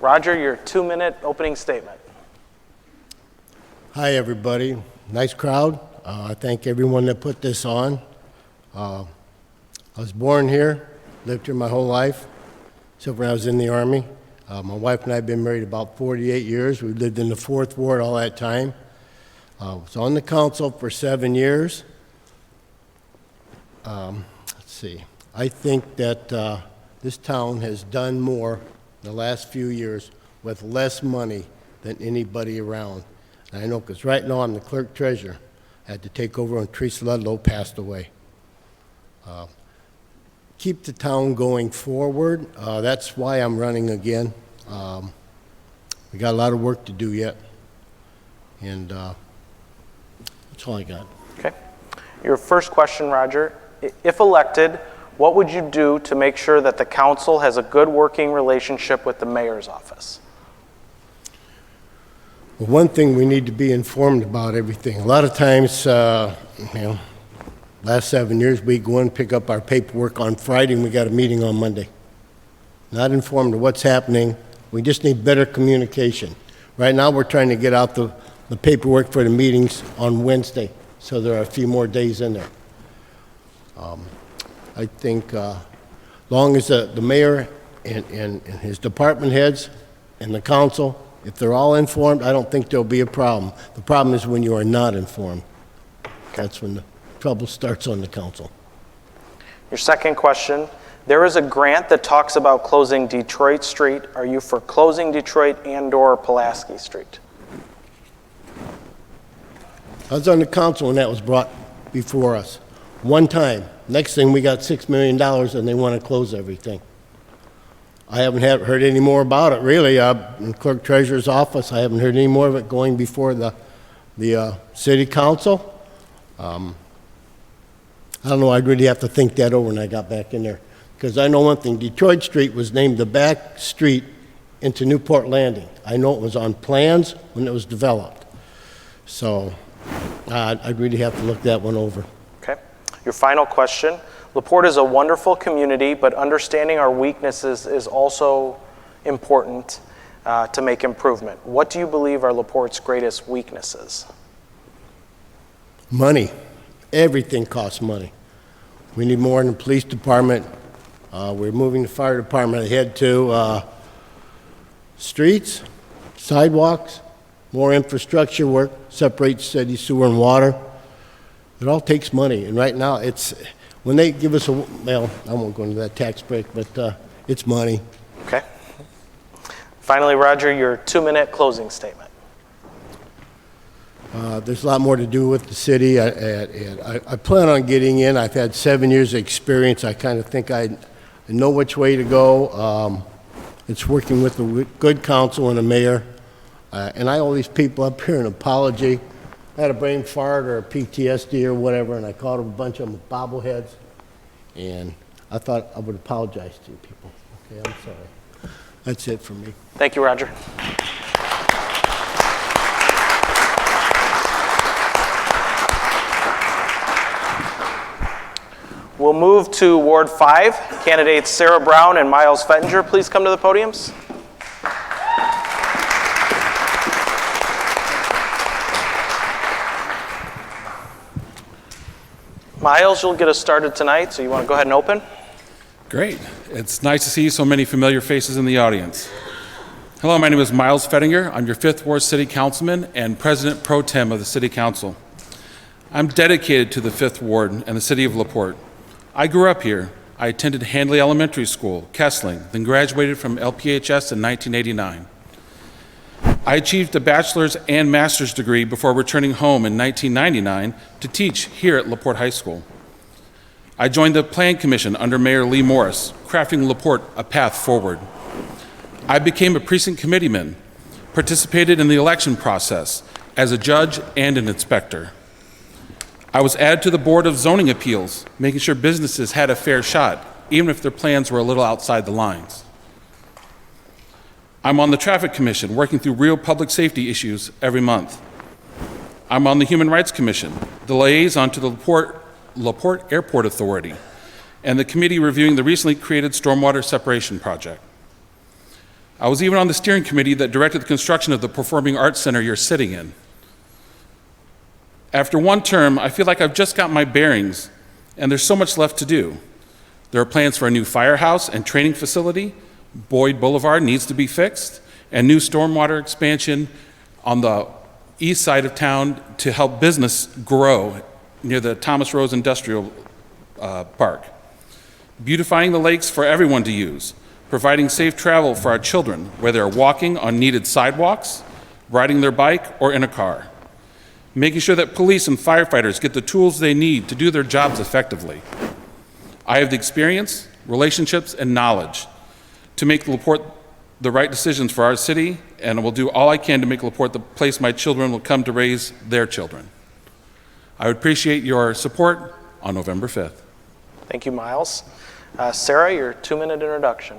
Roger, your 2-minute opening statement. Hi, everybody. Nice crowd. I thank everyone that put this on. I was born here, lived here my whole life, except when I was in the Army. My wife and I have been married about 48 years. We lived in the 4th Ward all that time. I was on the council for 7 years. Let's see. I think that this town has done more in the last few years with less money than anybody around. And I know because right now I'm the clerk treasurer. I had to take over when Teresa Ludlow passed away. Keep the town going forward. That's why I'm running again. We got a lot of work to do yet. And that's all I got. Okay. Your first question, Roger. If elected, what would you do to make sure that the council has a good working relationship with the mayor's office? Well, one thing, we need to be informed about everything. A lot of times, last 7 years, we go and pick up our paperwork on Friday and we got a meeting on Monday. Not informed of what's happening. We just need better communication. Right now, we're trying to get out the paperwork for the meetings on Wednesday, so there are a few more days in there. I think long as the mayor and his department heads and the council, if they're all informed, I don't think there'll be a problem. The problem is when you are not informed. That's when the trouble starts on the council. Your second question. There is a grant that talks about closing Detroit Street. Are you for closing Detroit and/or Pulaski Street? I was on the council when that was brought before us. One time. Next thing, we got $6 million and they want to close everything. I haven't heard any more about it, really. In Clerk Treasurer's office, I haven't heard any more of it going before the city council. I don't know, I'd really have to think that over when I got back in there. Because I know one thing, Detroit Street was named the back street into Newport Landing. I know it was on plans when it was developed. So I'd really have to look that one over. Okay. Your final question. LaPorte is a wonderful community, but understanding our weaknesses is also important to make improvement. What do you believe are LaPorte's greatest weaknesses? Money. Everything costs money. We need more in the police department. We're moving the fire department ahead to streets, sidewalks, more infrastructure work, separate city sewer and water. It all takes money, and right now it's, when they give us well, I won't go into that tax break, but it's money. Okay. Finally, Roger, your 2-minute closing statement. There's a lot more to do with the city. I plan on getting in. I've had 7 years of experience. I kind of think I know which way to go. It's working with a good council and a mayor. And I owe these people up here an apology. I had a brain fart or a PTSD or whatever, and I called a bunch of them bobbleheads. And I thought I would apologize to you people. Okay, I'm sorry. That's it for me. Thank you, Roger. We'll move to Ward 5. Candidates Sarah Brown and Miles Fettinger, please come to the podiums. Miles, you'll get us started tonight, so you want to go ahead and open? Great. It's nice to see so many familiar faces in the audience. Hello, my name is Miles Fettinger. I'm your 5th Ward City Councilman and President Pro Tem of the City Council. I'm dedicated to the 5th Ward and the City of LaPorte. I grew up here. I attended Handley Elementary School, Kessling, then graduated from LPHS in 1989. I achieved a bachelor's and master's degree before returning home in 1999 to teach here at LaPorte High School. I joined the Plan Commission under Mayor Lee Morris, crafting LaPorte a path forward. I became a precinct committeeman, participated in the election process as a judge and an inspector. I was added to the Board of Zoning Appeals, making sure businesses had a fair shot, even if their plans were a little outside the lines. I'm on the Traffic Commission, working through real public safety issues every month. I'm on the Human Rights Commission, the liaison to the LaPorte Airport Authority, and the committee reviewing the recently created Stormwater Separation Project. I was even on the steering committee that directed the construction of the Performing Arts Center you're sitting in. After one term, I feel like I've just got my bearings, and there's so much left to do. There are plans for a new firehouse and training facility. Boyd Boulevard needs to be fixed, and new stormwater expansion on the east side of town to help business grow near the Thomas Rose Industrial Park. Beautifying the lakes for everyone to use, providing safe travel for our children, whether they're walking on needed sidewalks, riding their bike, or in a car. Making sure that police and firefighters get the tools they need to do their jobs effectively. I have the experience, relationships, and knowledge to make LaPorte the right decisions for our city, and will do all I can to make LaPorte the place my children will come to raise their children. I would appreciate your support on November 5th. Thank you, Miles. Sarah, your 2-minute introduction.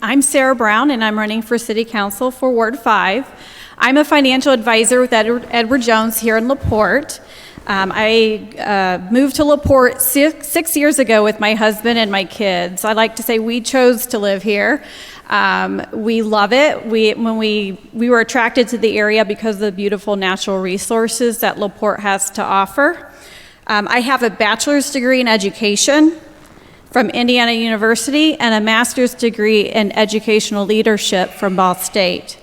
I'm Sarah Brown, and I'm running for City Council for Ward 5. I'm a financial advisor with Edward Jones here in LaPorte. I moved to LaPorte six years ago with my husband and my kids. I like to say we chose to live here. We love it. When we were attracted to the area because of the beautiful natural resources that LaPorte has to offer. I have a bachelor's degree in education from Indiana University and a master's degree in educational leadership from Ball State.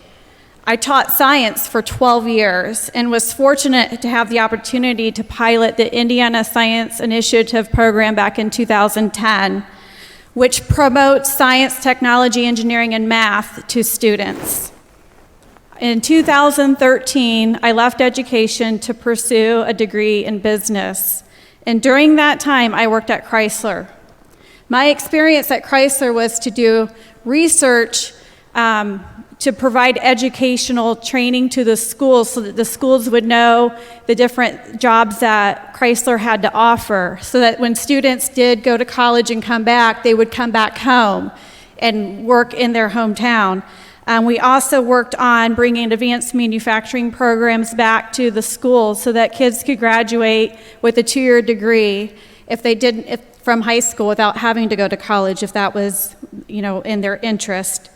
I taught science for 12 years and was fortunate to have the opportunity to pilot the Indiana Science Initiative program back in 2010, which promotes science, technology, engineering, and math to students. In 2013, I left education to pursue a degree in business. And during that time, I worked at Chrysler. My experience at Chrysler was to do research to provide educational training to the schools so that the schools would know the different jobs that Chrysler had to offer, so that when students did go to college and come back, they would come back home and work in their hometown. We also worked on bringing advanced manufacturing programs back to the schools so that kids could graduate with a 2-year degree from high school without having to go to college if that was, in their interest.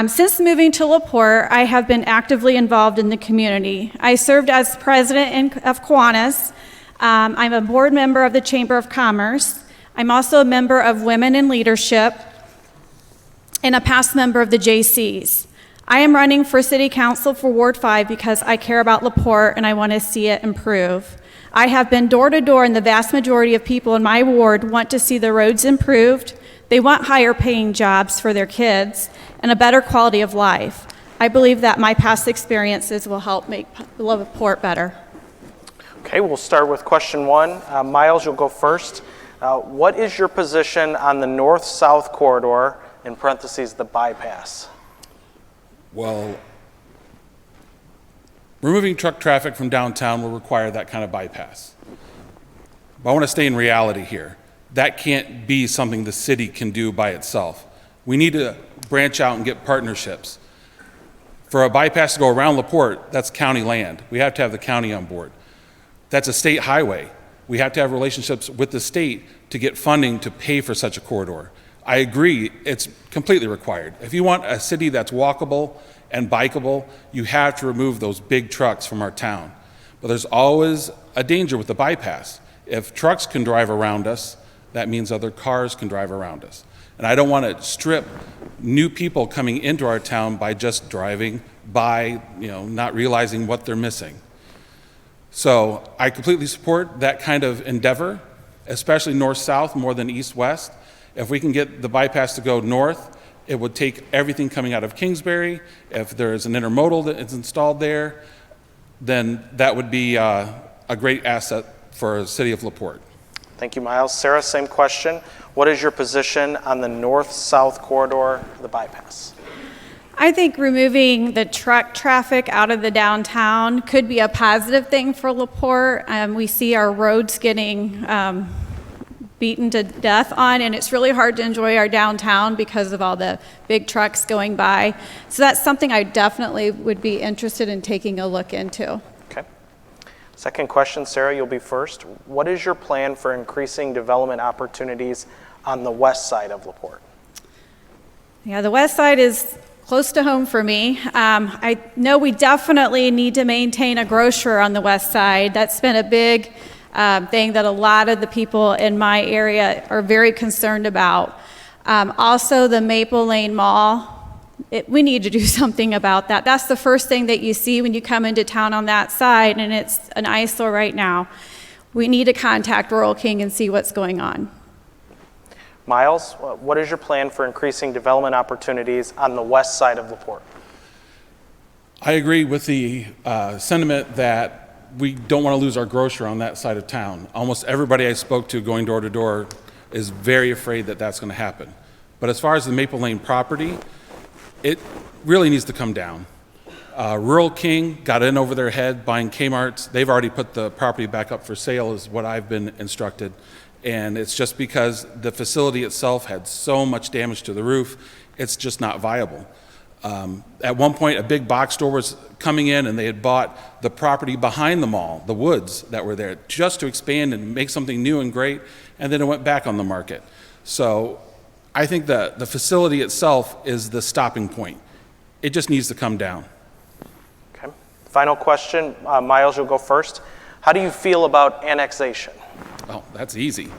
Since moving to LaPorte, I have been actively involved in the community. I served as president of Kiwanis. I'm a board member of the Chamber of Commerce. I'm also a member of Women in Leadership and a past member of the JCs. I am running for City Council for Ward 5 because I care about LaPorte and I want to see it improve. I have been door to door, and the vast majority of people in my ward want to see the roads improved. They want higher paying jobs for their kids and a better quality of life. I believe that my past experiences will help make LaPorte better. Okay, we'll start with question 1. Miles, you'll go first. What is your position on the north-south corridor, in parentheses, the bypass? Well, removing truck traffic from downtown will require that kind of bypass. But I want to stay in reality here. That can't be something the city can do by itself. We need to branch out and get partnerships. For a bypass to go around LaPorte, that's county land. We have to have the county on board. That's a state highway. We have to have relationships with the state to get funding to pay for such a corridor. I agree, it's completely required. If you want a city that's walkable and bikeable, you have to remove those big trucks from our town. But there's always a danger with the bypass. If trucks can drive around us, that means other cars can drive around us. And I don't want to strip new people coming into our town by just driving by, not realizing what they're missing. So I completely support that kind of endeavor, especially north-south more than east-west. If we can get the bypass to go north, it would take everything coming out of Kingsbury. If there's an intermodal that is installed there, then that would be a great asset for the city of LaPorte. Thank you, Miles. Sarah, same question. What is your position on the north-south corridor, the bypass? I think removing the truck traffic out of the downtown could be a positive thing for LaPorte. We see our roads getting beaten to death on, and it's really hard to enjoy our downtown because of all the big trucks going by. So that's something I definitely would be interested in taking a look into. Okay. Second question, Sarah, you'll be first. What is your plan for increasing development opportunities on the west side of LaPorte? Yeah, the west side is close to home for me. I know we definitely need to maintain a grocer on the west side. That's been a big thing that a lot of the people in my area are very concerned about. Also, the Maple Lane Mall, we need to do something about that. That's the first thing that you see when you come into town on that side, and it's an eyesore right now. We need to contact Rural King and see what's going on. Miles, what is your plan for increasing development opportunities on the west side of LaPorte? I agree with the sentiment that we don't want to lose our grocer on that side of town. Almost everybody I spoke to going door to door is very afraid that that's going to happen. But as far as the Maple Lane property, it really needs to come down. Rural King got in over their head buying Kmart's. They've already put the property back up for sale is what I've been instructed. And it's just because the facility itself had so much damage to the roof, it's just not viable. At one point, a big box store was coming in, and they had bought the property behind the mall, the woods that were there, just to expand and make something new and great, and then it went back on the market. So I think that the facility itself is the stopping point. It just needs to come down. Okay. Final question. Miles, you'll go first. How do you feel about annexation? Oh, that's easy.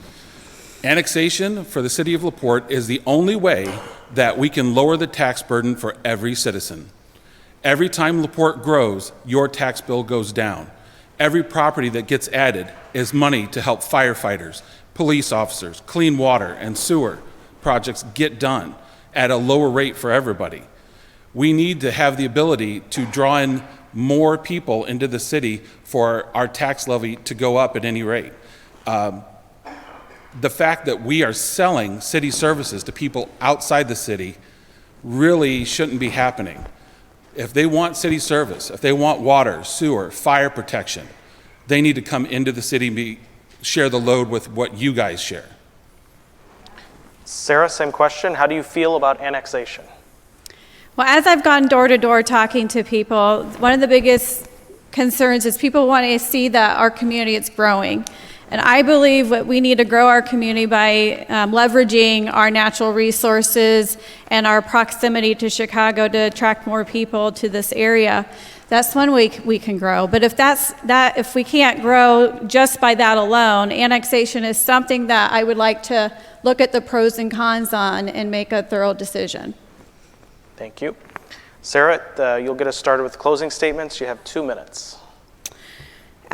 Annexation for the city of LaPorte is the only way that we can lower the tax burden for every citizen. Every time LaPorte grows, your tax bill goes down. Every property that gets added is money to help firefighters, police officers, clean water and sewer projects get done at a lower rate for everybody. We need to have the ability to draw in more people into the city for our tax levy to go up at any rate. the fact that we are selling city services to people outside the city really shouldn't be happening. If they want city service, if they want water, sewer, fire protection, they need to come into the city and share the load with what you guys share. Sarah, same question. How do you feel about annexation? Well, as I've gone door to door talking to people, one of the biggest concerns is people want to see that our community is growing. And I believe that we need to grow our community by leveraging our natural resources and our proximity to Chicago to attract more people to this area. That's one way we can grow. But if we can't grow just by that alone, annexation is something that I would like to look at the pros and cons on and make a thorough decision. Thank you. Sarah, you'll get us started with closing statements. You have 2 minutes.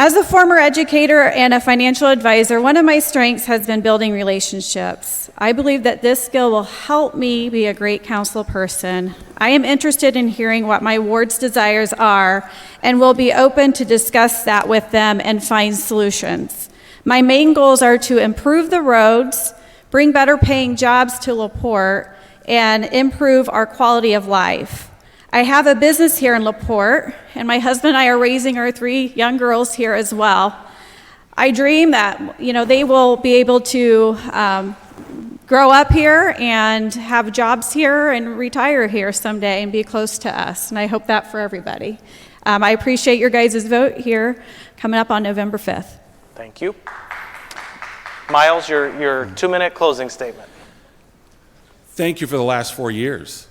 As a former educator and a financial advisor, one of my strengths has been building relationships. I believe that this skill will help me be a great council person. I am interested in hearing what my ward's desires are and will be open to discuss that with them and find solutions. My main goals are to improve the roads, bring better paying jobs to LaPorte, and improve our quality of life. I have a business here in LaPorte, and my husband and I are raising our 3 young girls here as well. I dream that, they will be able to grow up here and have jobs here and retire here someday and be close to us, and I hope that for everybody. I appreciate your guys' vote here coming up on November 5th. Thank you. Miles, your 2-minute closing statement. Thank you for the last 4 years.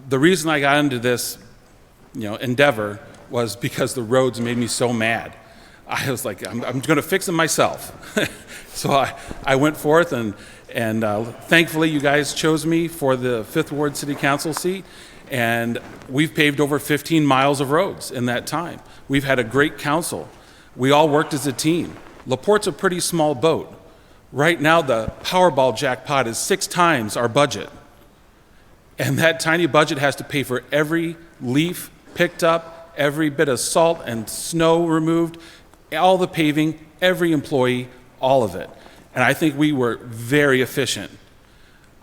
The reason I got into this, endeavor was because the roads made me so mad. I was like, I'm going to fix them myself. So I went forth, and thankfully you guys chose me for the 5th Ward City Council seat, and we've paved over 15 miles of roads in that time. We've had a great council. We all worked as a team. LaPorte's a pretty small boat. Right now, the Powerball jackpot is 6 times our budget. And that tiny budget has to pay for every leaf picked up, every bit of salt and snow removed, all the paving, every employee, all of it. And I think we were very efficient.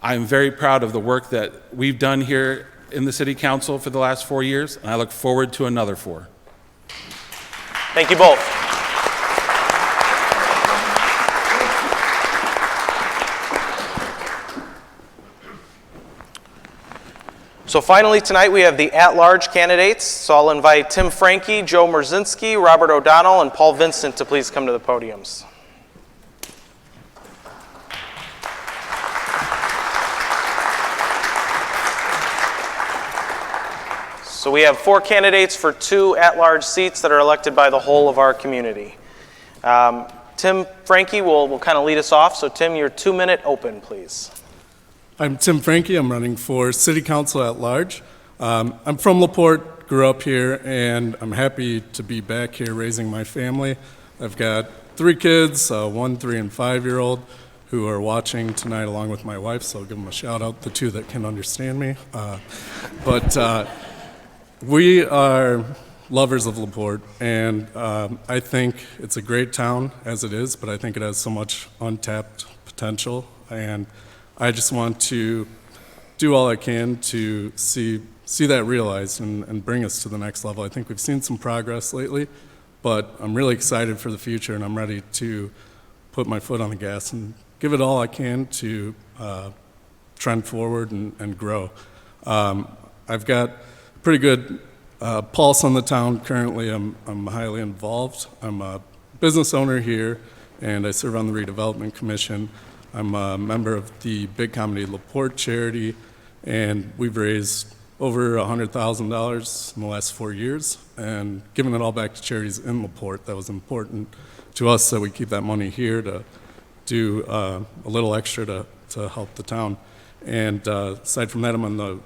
I'm very proud of the work that we've done here in the City Council for the last 4 years, and I look forward to another 4. Thank you both. So finally tonight we have the at-large candidates. So I'll invite Tim Franke, Joe Merzinski, Robert O'Donnell, and Paul Vincent to please come to the podiums. So we have 4 candidates for 2 at-large seats that are elected by the whole of our community. Tim Franke will kind of lead us off. So Tim, your 2-minute open, please. I'm Tim Franke. I'm running for City Council at large. I'm from LaPorte, grew up here, and I'm happy to be back here raising my family. I've got 3 kids, 1, 3, and 5-year-old, who are watching tonight along with my wife, so I'll give them a shout out, the 2 that can understand me. But we are lovers of LaPorte, and I think it's a great town as it is, but I think it has so much untapped potential, and I just want to do all I can to see that realized and bring us to the next level. I think we've seen some progress lately, but I'm really excited for the future, and I'm ready to put my foot on the gas and give it all I can to trend forward and grow. I've got pretty good pulse on the town currently. I'm highly involved. I'm a business owner here, and I serve on the redevelopment commission. I'm a member of the Big Comedy LaPorte charity, and we've raised over $100,000 in the last 4 years and given it all back to charities in LaPorte. That was important to us, that we keep that money here to do a little extra to help the town. And aside from that, I'm on the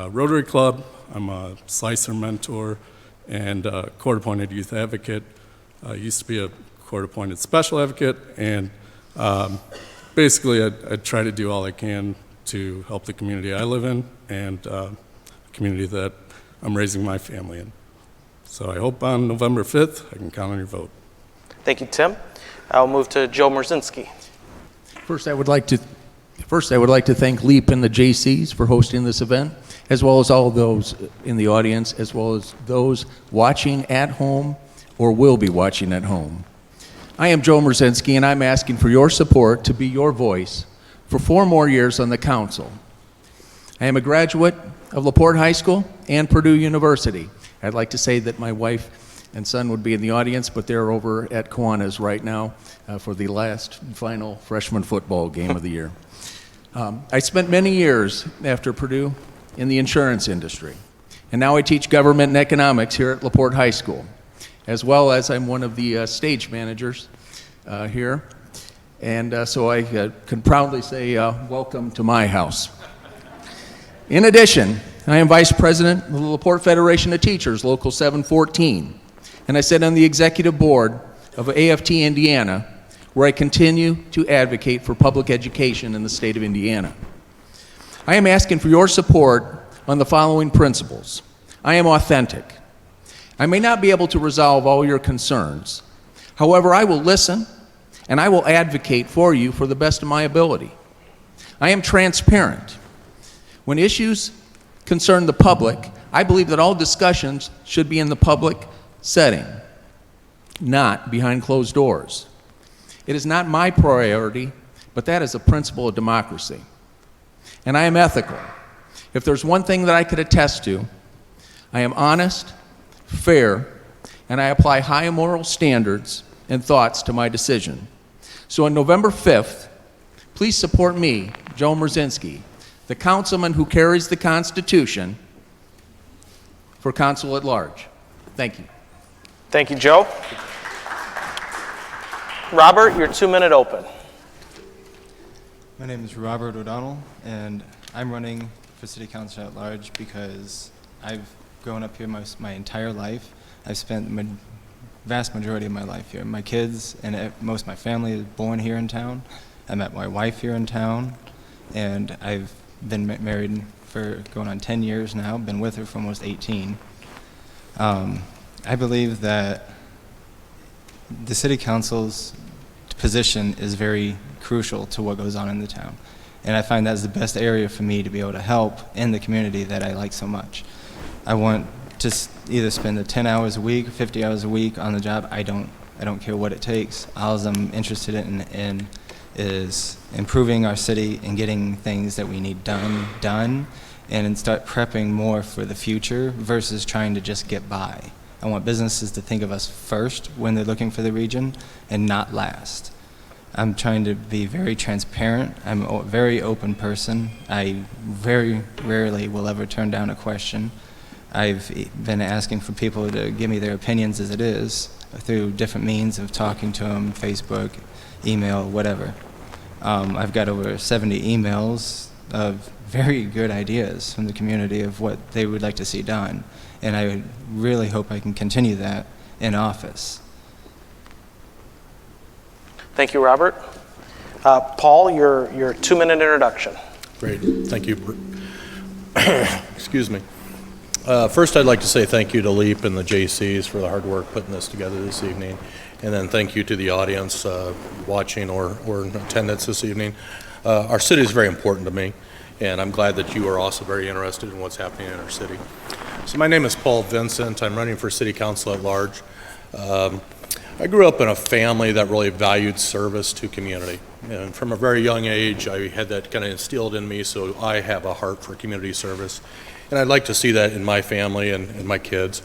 Rotary Club. I'm a Slicer mentor and a court-appointed youth advocate. I used to be a court-appointed special advocate, and basically, I try to do all I can to help the community I live in and the community that I'm raising my family in. So I hope on November 5th I can count on your vote. Thank you, Tim. I'll move to Joe Merzinski. First, I would like to thank LEAP and the JCs for hosting this event, as well as all those in the audience, as well as those watching at home or will be watching at home. I am Joe Mrzinski, and I'm asking for your support to be your voice for 4 more years on the council. I am a graduate of LaPorte High School and Purdue University. I'd like to say that my wife and son would be in the audience, but they're over at Kiwanis right now for the last final freshman football game of the year. I spent many years after Purdue in the insurance industry, and now I teach government and economics here at LaPorte High School, as well as I'm one of the stage managers here, and so I can proudly say welcome to my house. In addition, I am Vice President of the LaPorte Federation of Teachers, Local 714, and I sit on the executive board of AFT Indiana, where I continue to advocate for public education in the state of Indiana. I am asking for your support on the following principles. I am authentic. I may not be able to resolve all your concerns. However, I will listen and I will advocate for you for the best of my ability. I am transparent. When issues concern the public, I believe that all discussions should be in the public setting, not behind closed doors. It is not my priority, but that is a principle of democracy. And I am ethical. If there's one thing that I could attest to, I am honest, fair, and I apply high moral standards and thoughts to my decision. So on November 5th, please support me, Joe Mrzinski, the councilman who carries the Constitution, for council at large. Thank you. Thank you, Joe. Robert, your 2-minute open. My name is Robert O'Donnell, and I'm running for City Council at large because I've grown up here my entire life. I've spent the vast majority of my life here. My kids and most of my family is born here in town. I met my wife here in town, and I've been married for going on 10 years now, been with her for almost 18. I believe that the City Council's position is very crucial to what goes on in the town. And I find that's the best area for me to be able to help in the community that I like so much. I want to either spend the 10 hours a week, 50 hours a week on the job. I don't care what it takes. All I'm interested in is improving our city and getting things that we need done, and start prepping more for the future versus trying to just get by. I want businesses to think of us first when they're looking for the region and not last. I'm trying to be very transparent. I'm a very open person. I very rarely will ever turn down a question. I've been asking for people to give me their opinions as it is through different means of talking to them, Facebook, email, whatever. I've got over 70 emails of very good ideas from the community of what they would like to see done. And I really hope I can continue that in office. Thank you, Robert. Paul, your 2-minute introduction. Great. Thank you. Excuse me. First, I'd like to say thank you to LEAP and the JCs for the hard work putting this together this evening. And then thank you to the audience watching or in attendance this evening. Our city is very important to me, and I'm glad that you are also very interested in what's happening in our city. So my name is Paul Vincent. I'm running for City Council at large. I grew up in a family that really valued service to community. And from a very young age, I had that kind of instilled in me, so I have a heart for community service. And I'd like to see that in my family and my kids.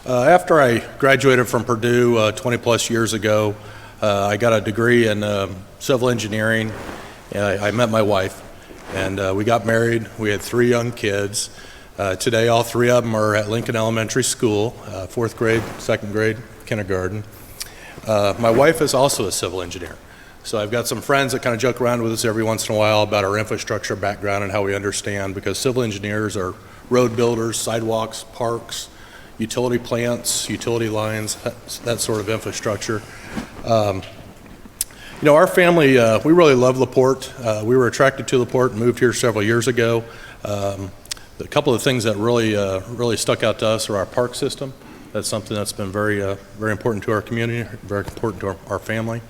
After I graduated from Purdue 20 plus years ago, I got a degree in civil engineering. I met my wife, and we got married. We had 3 young kids. Today, all 3 of them are at Lincoln Elementary School, 4th grade, 2nd grade, kindergarten. My wife is also a civil engineer. So I've got some friends that kind of joke around with us every once in a while about our infrastructure background and how we understand, because civil engineers are road builders, sidewalks, parks, utility plants, utility lines, that sort of infrastructure. You know, our family, we really love LaPorte. We were attracted to LaPorte and moved here several years ago. A couple of things that really stuck out to us are our park system. That's something that's been very important to our community, very important to our family.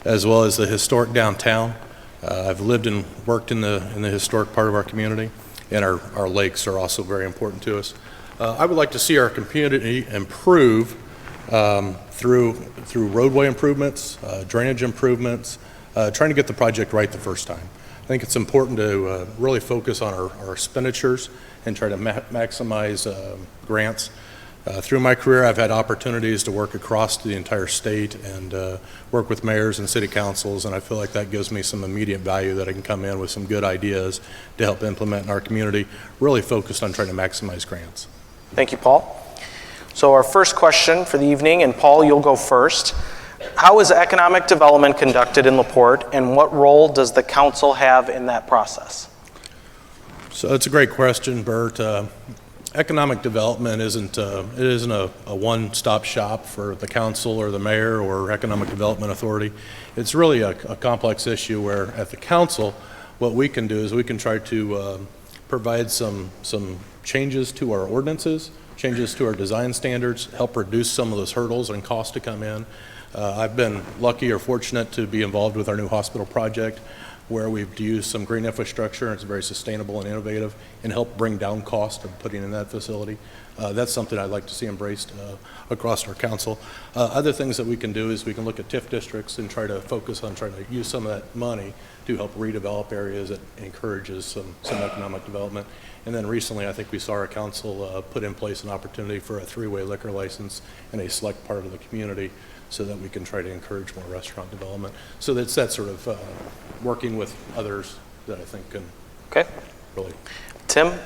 as well as the historic downtown. I've lived and worked in the historic part of our community, and our lakes are also very important to us. I would like to see our community improve through roadway improvements, drainage improvements, trying to get the project right the first time. I think it's important to really focus on our expenditures and try to maximize grants. Through my career, I've had opportunities to work across the entire state and work with mayors and city councils, and I feel like that gives me some immediate value that I can come in with some good ideas to help implement in our community, really focused on trying to maximize grants. Thank you, Paul. So our first question for the evening, and Paul, you'll go first. How is economic development conducted in LaPorte, and what role does the council have in that process? So that's a great question, Bert. Economic development isn't a one-stop shop for the council or the mayor or economic development authority. It's really a complex issue where at the council, what we can do is we can try to provide some changes to our ordinances, changes to our design standards, help reduce some of those hurdles and costs to come in. I've been lucky or fortunate to be involved with our new hospital project, where we've used some green infrastructure, and it's very sustainable and innovative, and help bring down cost of putting in that facility. That's something I'd like to see embraced across our council. Other things that we can do is we can look at TIF districts and try to focus on trying to use some of that money to help redevelop areas that encourages some economic development. And then recently, I think we saw our council put in place an opportunity for a 3-way liquor license in a select part of the community, so that we can try to encourage more restaurant development. So that's that sort of working with others that I think can really. Tim,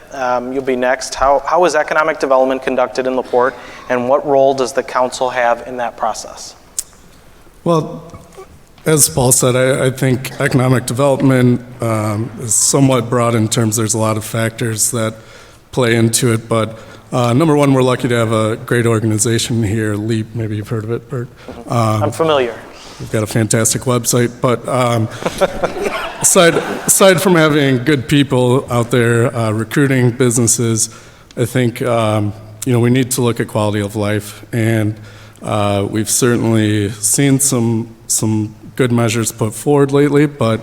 you'll be next. How is economic development conducted in LaPorte, and what role does the council have in that process? Well, as Paul said, I think economic development is somewhat broad in terms there's a lot of factors that play into it, but number one, we're lucky to have a great organization here, LEAP. Maybe you've heard of it, Bert. I'm familiar. We've got a fantastic website, but aside from having good people out there recruiting businesses, I think we need to look at quality of life, and we've certainly seen some good measures put forward lately. But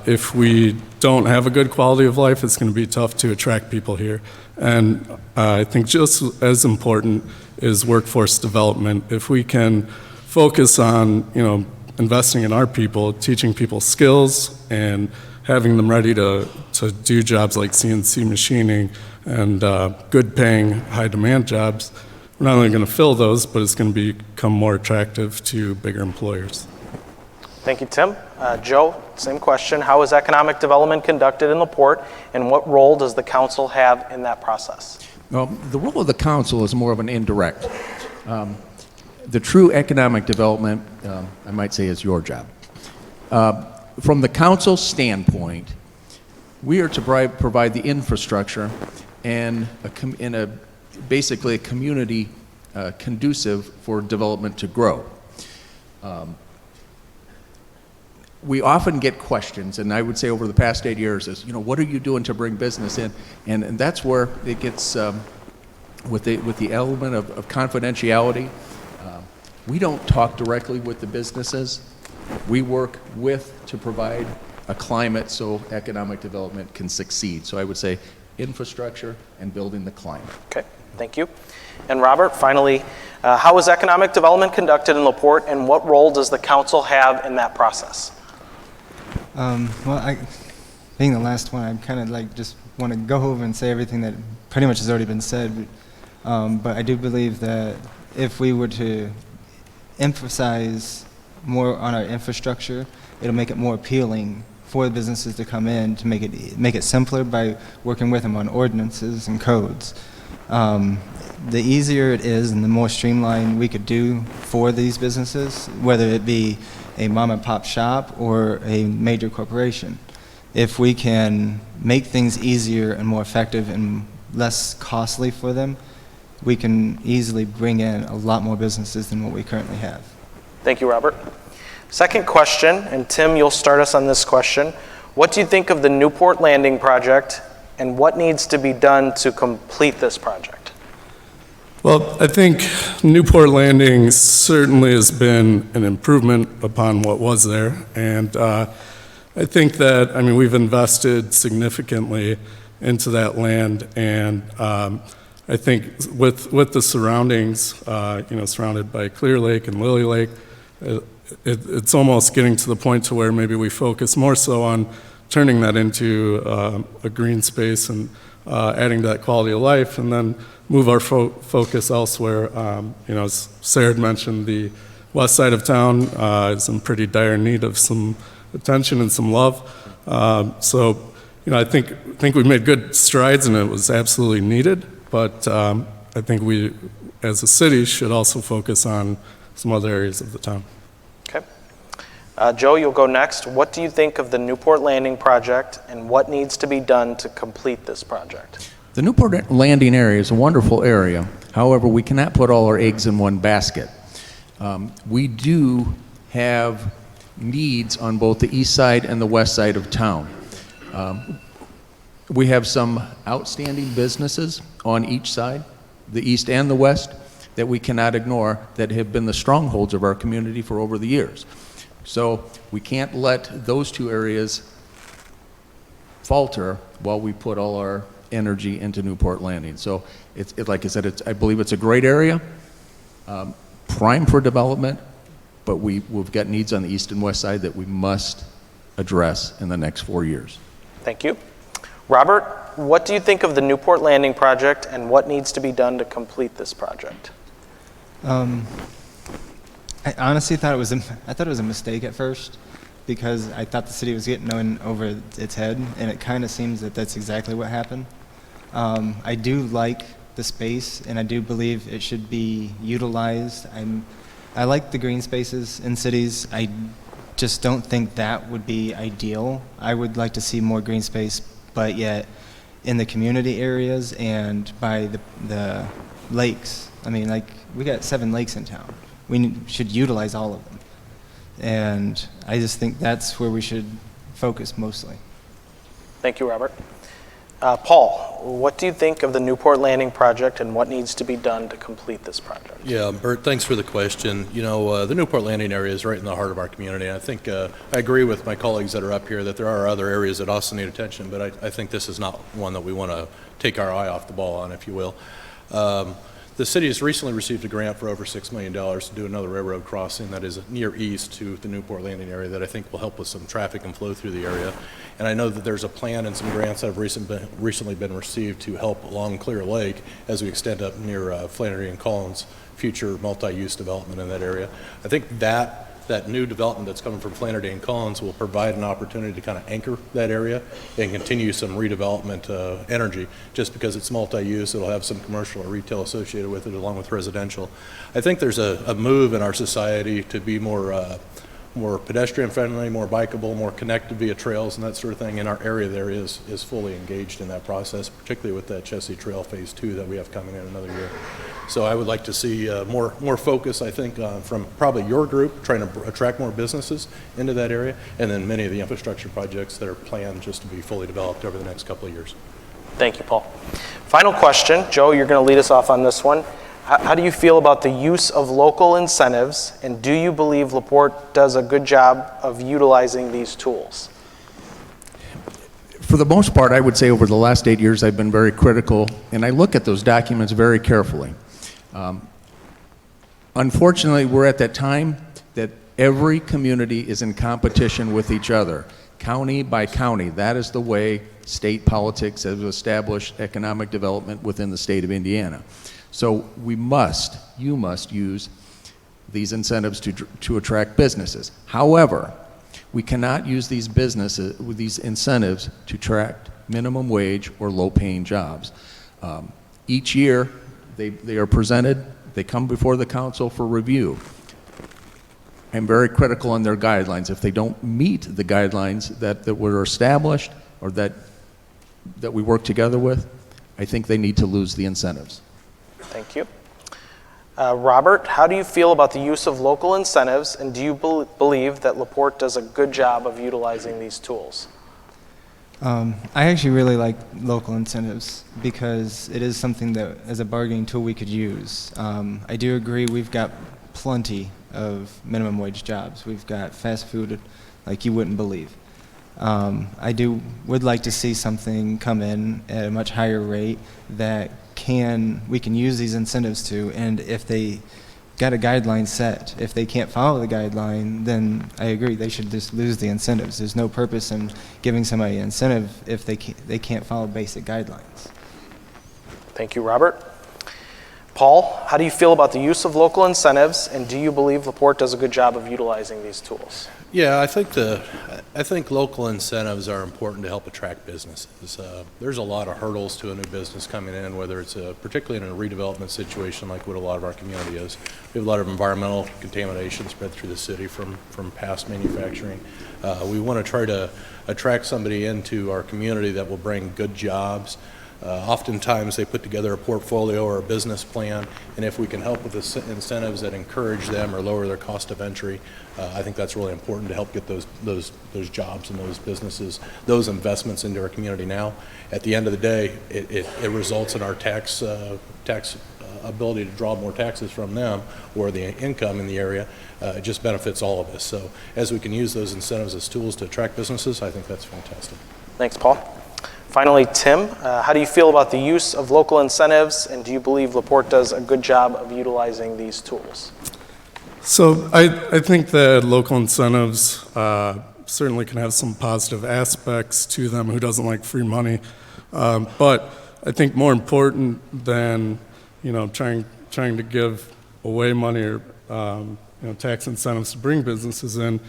if we don't have a good quality of life, it's going to be tough to attract people here. And I think just as important is workforce development. If we can focus on, investing in our people, teaching people skills, and having them ready to do jobs like CNC machining and good paying, high demand jobs, we're not only going to fill those, but it's going to become more attractive to bigger employers. Thank you, Tim. Joe, same question. How is economic development conducted in LaPorte, and what role does the council have in that process? Well, the role of the council is more of an indirect. The true economic development, I might say, is your job. From the council standpoint, we are to provide the infrastructure and basically a community conducive for development to grow. We often get questions, and I would say over the past 8 years is, what are you doing to bring business in? And that's where it gets, with the element of confidentiality, we don't talk directly with the businesses. We work to provide a climate so economic development can succeed. So I would say infrastructure and building the climate. Okay, thank you. And Robert, finally, how is economic development conducted in LaPorte, and what role does the council have in that process? Being the last one, I kind of just want to go over and say everything that pretty much has already been said. But I do believe that if we were to emphasize more on our infrastructure, it'll make it more appealing for the businesses to come in, to make it simpler by working with them on ordinances and codes. The easier it is and the more streamlined we could do for these businesses, whether it be a mom and pop shop or a major corporation. If we can make things easier and more effective and less costly for them, we can easily bring in a lot more businesses than what we currently have. Thank you, Robert. Second question, and Tim, you'll start us on this question. What do you think of the Newport Landing project, and what needs to be done to complete this project? Well, I think Newport Landing certainly has been an improvement upon what was there. And I think that, I mean, we've invested significantly into that land. And I think with the surroundings, surrounded by Clear Lake and Lily Lake, it's almost getting to the point to where maybe we focus more so on turning that into a green space and adding to that quality of life, and then move our focus elsewhere. As Sarah had mentioned, the west side of town is in pretty dire need of some attention and some love. I think we made good strides, and it was absolutely needed. But I think we, as a city, should also focus on some other areas of the town. Okay. Joe, you'll go next. What do you think of the Newport Landing project, and what needs to be done to complete this project? The Newport Landing area is a wonderful area. However, we cannot put all our eggs in one basket. We do have needs on both the east side and the west side of town. We have some outstanding businesses on each side, the east and the west, that we cannot ignore, that have been the strongholds of our community for over the years. So we can't let those two areas falter while we put all our energy into Newport Landing. So like I said, I believe it's a great area, prime for development, but we've got needs on the east and west side that we must address in the next 4 years. Thank you. Robert, what do you think of the Newport Landing project, and what needs to be done to complete this project? I honestly thought it was a mistake at first, because I thought the city was getting in over its head, and it kind of seems that that's exactly what happened. I do like the space, and I do believe it should be utilized. I like the green spaces in cities. I just don't think that would be ideal. I would like to see more green space, but yet in the community areas and by the lakes. I mean, like, we got 7 lakes in town. We should utilize all of them. And I just think that's where we should focus mostly. Thank you, Robert. Paul, what do you think of the Newport Landing project, and what needs to be done to complete this project? Yeah, Bert, thanks for the question. The Newport Landing area is right in the heart of our community. I think I agree with my colleagues that are up here that there are other areas that also need attention, but I think this is not one that we want to take our eye off the ball on, if you will. The city has recently received a grant for over $6 million to do another railroad crossing that is near east to the Newport Landing area that I think will help with some traffic and flow through the area. And I know that there's a plan and some grants that have recently been received to help along Clear Lake as we extend up near Flannery and Collins, future multi-use development in that area. I think that new development that's coming from Flannery and Collins will provide an opportunity to kind of anchor that area and continue some redevelopment energy. Just because it's multi-use, it'll have some commercial or retail associated with it along with residential. I think there's a move in our society to be more pedestrian friendly, more bikeable, more connected via trails and that sort of thing, and our area there is fully engaged in that process, particularly with that Chessie Trail Phase 2 that we have coming in another year. So I would like to see more focus, I think, from probably your group, trying to attract more businesses into that area, and then many of the infrastructure projects that are planned just to be fully developed over the next couple of years. Thank you, Paul. Final question. Joe, you're going to lead us off on this one. How do you feel about the use of local incentives, and do you believe LaPorte does a good job of utilizing these tools? For the most part, I would say over the last 8 years, I've been very critical, and I look at those documents very carefully. Unfortunately, we're at that time that every community is in competition with each other, county by county. That is the way state politics has established economic development within the state of Indiana. So you must use these incentives to attract businesses. However, we cannot use these incentives to attract minimum wage or low-paying jobs. Each year, they are presented, they come before the council for review. I'm very critical on their guidelines. If they don't meet the guidelines that were established or that we work together with, I think they need to lose the incentives. Thank you. Robert, how do you feel about the use of local incentives, and do you believe that LaPorte does a good job of utilizing these tools? I actually really like local incentives because it is something that, as a bargaining tool, we could use. I do agree we've got plenty of minimum wage jobs. We've got fast food like you wouldn't believe. Would like to see something come in at a much higher rate that we can use these incentives to, and if they got a guideline set, if they can't follow the guideline, then I agree they should just lose the incentives. There's no purpose in giving somebody an incentive if they can't follow basic guidelines. Thank you, Robert. Paul, how do you feel about the use of local incentives, and do you believe LaPorte does a good job of utilizing these tools? Yeah, I think local incentives are important to help attract businesses. There's a lot of hurdles to a new business coming in, whether it's particularly in a redevelopment situation like what a lot of our community is. We have a lot of environmental contamination spread through the city from past manufacturing. We want to try to attract somebody into our community that will bring good jobs. Oftentimes they put together a portfolio or a business plan, and if we can help with the incentives that encourage them or lower their cost of entry, I think that's really important to help get those jobs and those businesses, those investments into our community now. At the end of the day, it results in our tax ability to draw more taxes from them or the income in the area. It just benefits all of us. So as we can use those incentives as tools to attract businesses, I think that's fantastic. Thanks, Paul. Finally, Tim, how do you feel about the use of local incentives, and do you believe LaPorte does a good job of utilizing these tools? So I think that local incentives certainly can have some positive aspects to them. Who doesn't like free money? But I think more important than trying to give away money or tax incentives to bring businesses in,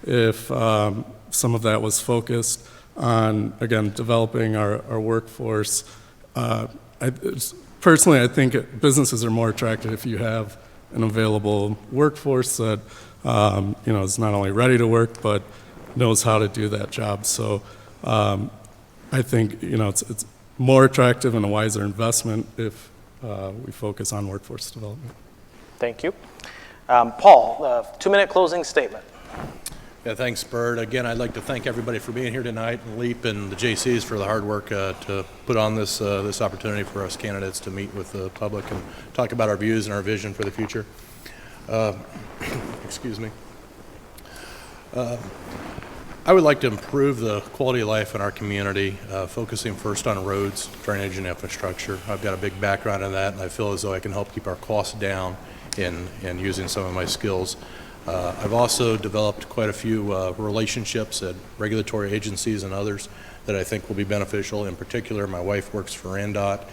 if some of that was focused on, again, developing our workforce. Personally, I think businesses are more attractive if you have an available workforce that is not only ready to work but knows how to do that job. So I think it's more attractive and a wiser investment if we focus on workforce development. Thank you. Paul, 2-minute closing statement. Yeah, thanks, Bert. Again, I'd like to thank everybody for being here tonight, and LEAP and the JCs for the hard work to put on this opportunity for us candidates to meet with the public and talk about our views and our vision for the future. Excuse me. I would like to improve the quality of life in our community, focusing first on roads, drainage, and infrastructure. I've got a big background in that, and I feel as though I can help keep our costs down in using some of my skills. I've also developed quite a few relationships at regulatory agencies and others that I think will be beneficial. In particular, my wife works for NDOT.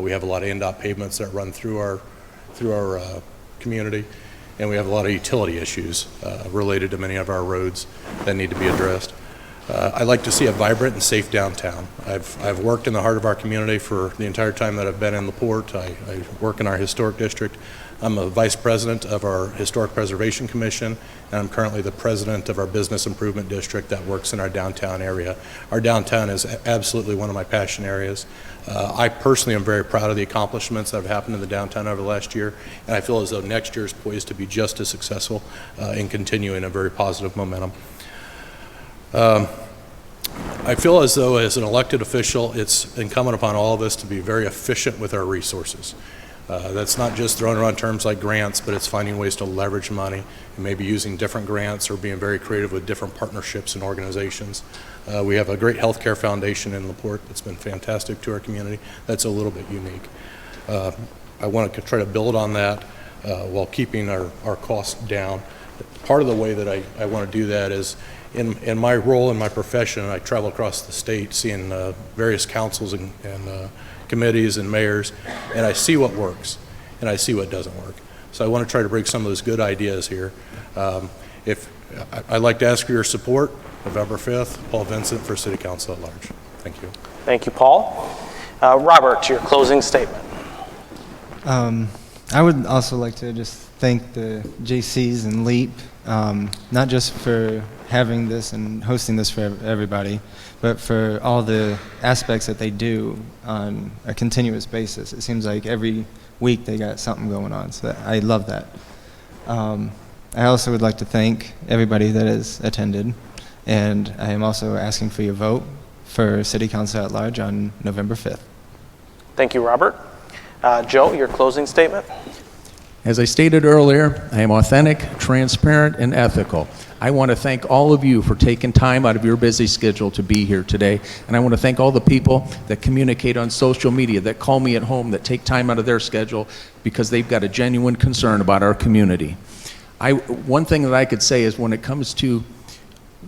We have a lot of NDOT pavements that run through our community, and we have a lot of utility issues related to many of our roads that need to be addressed. I'd like to see a vibrant and safe downtown. I've worked in the heart of our community for the entire time that I've been in LaPorte. I work in our historic district. I'm a vice president of our Historic Preservation Commission, and I'm currently the president of our Business Improvement District that works in our downtown area. Our downtown is absolutely one of my passion areas. I personally am very proud of the accomplishments that have happened in the downtown over the last year, and I feel as though next year is poised to be just as successful in continuing a very positive momentum. I feel as though as an elected official, it's incumbent upon all of us to be very efficient with our resources. That's not just throwing around terms like grants, but it's finding ways to leverage money and maybe using different grants or being very creative with different partnerships and organizations. We have a great healthcare foundation in LaPorte that's been fantastic to our community. That's a little bit unique. I want to try to build on that while keeping our costs down. Part of the way that I want to do that is in my role in my profession, I travel across the state seeing various councils and committees and mayors, and I see what works and I see what doesn't work. So I want to try to bring some of those good ideas here. I'd like to ask for your support. November 5th, Paul Vincent for City Council at Large. Thank you. Thank you, Paul. Robert, your closing statement. I would also like to just thank the JCs and LEAP, not just for having this and hosting this for everybody, but for all the aspects that they do on a continuous basis. It seems like every week they got something going on, so I love that. I also would like to thank everybody that has attended, and I am also asking for your vote for City Council at Large on November 5th. Thank you, Robert. Joe, your closing statement? As I stated earlier, I am authentic, transparent, and ethical. I want to thank all of you for taking time out of your busy schedule to be here today. And I want to thank all the people that communicate on social media, that call me at home, that take time out of their schedule because they've got a genuine concern about our community. One thing that I could say is when it comes to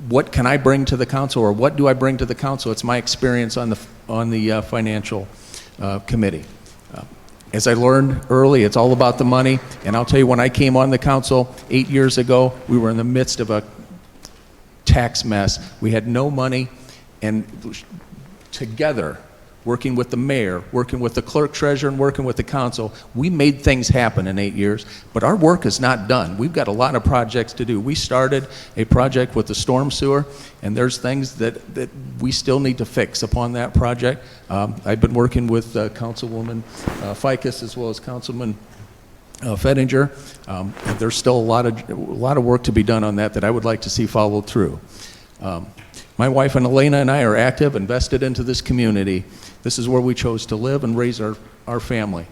what can I bring to the council or what do I bring to the council, it's my experience on the financial committee. As I learned early, it's all about the money. And I'll tell you, when I came on the council 8 years ago, we were in the midst of a tax mess. We had no money. And together, working with the mayor, working with the clerk treasurer, and working with the council, we made things happen in 8 years. But our work is not done. We've got a lot of projects to do. We started a project with the storm sewer, and there's things that we still need to fix upon that project. I've been working with Councilwoman Ficus as well as Councilman Fettinger. There's still a lot of work to be done on that I would like to see followed through. My wife and Elena and I are active, invested into this community. This is where we chose to live and raise our family.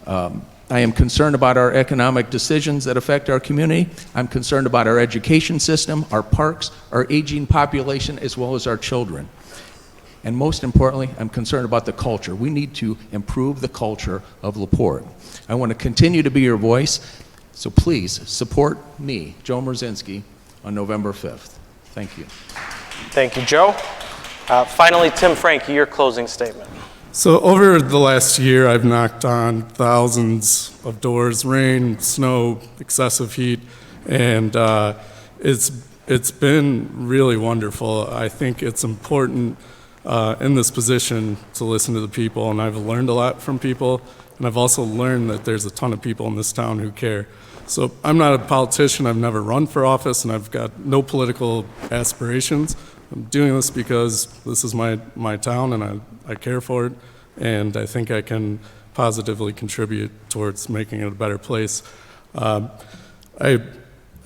I am concerned about our economic decisions that affect our community. I'm concerned about our education system, our parks, our aging population, as well as our children. And most importantly, I'm concerned about the culture. We need to improve the culture of LaPorte. I want to continue to be your voice, so please support me, Joe Merzinski, on November 5th. Thank you. Thank you, Joe. Finally, Tim Frankie, your closing statement. So over the last year, I've knocked on thousands of doors, rain, snow, excessive heat, and it's been really wonderful. I think it's important in this position to listen to the people, and I've learned a lot from people, and I've also learned that there's a ton of people in this town who care. So I'm not a politician, I've never run for office, and I've got no political aspirations. I'm doing this because this is my town, and I care for it, and I think I can positively contribute towards making it a better place. I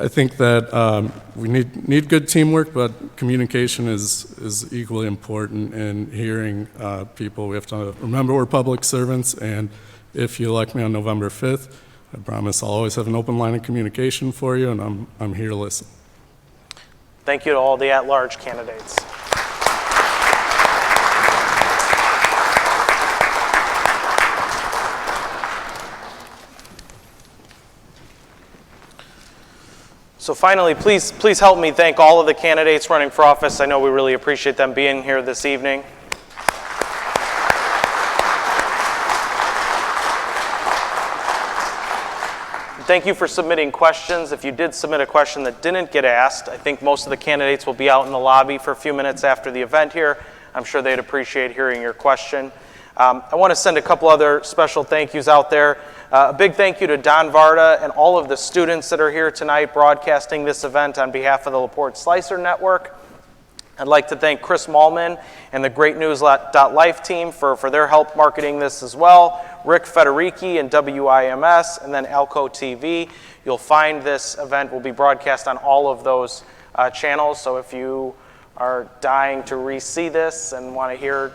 think that we need good teamwork, but communication is equally important in hearing people. We have to remember we're public servants, and if you elect me on November 5th, I promise I'll always have an open line of communication for you, and I'm here to listen. Thank you to all the at-large candidates. So finally, please help me thank all of the candidates running for office. I know we really appreciate them being here this evening. Thank you for submitting questions. If you did submit a question that didn't get asked, I think most of the candidates will be out in the lobby for a few minutes after the event here. I'm sure they'd appreciate hearing your question. I want to send a couple other special thank yous out there. A big thank you to Don Varda and all of the students that are here tonight broadcasting this event on behalf of the LaPorte Slicer Network. I'd like to thank Chris Malman and the Great News.Life team for their help marketing this as well. Rick Federici and WIMS, and then Alco TV. You'll find this event will be broadcast on all of those channels, so if you are dying to re-see this and want to hear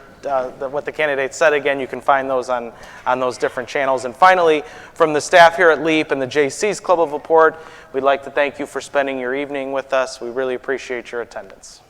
what the candidates said again, you can find those on those different channels. And finally, from the staff here at LEAP and the JC's Club of LaPorte, we'd like to thank you for spending your evening with us. We really appreciate your attendance.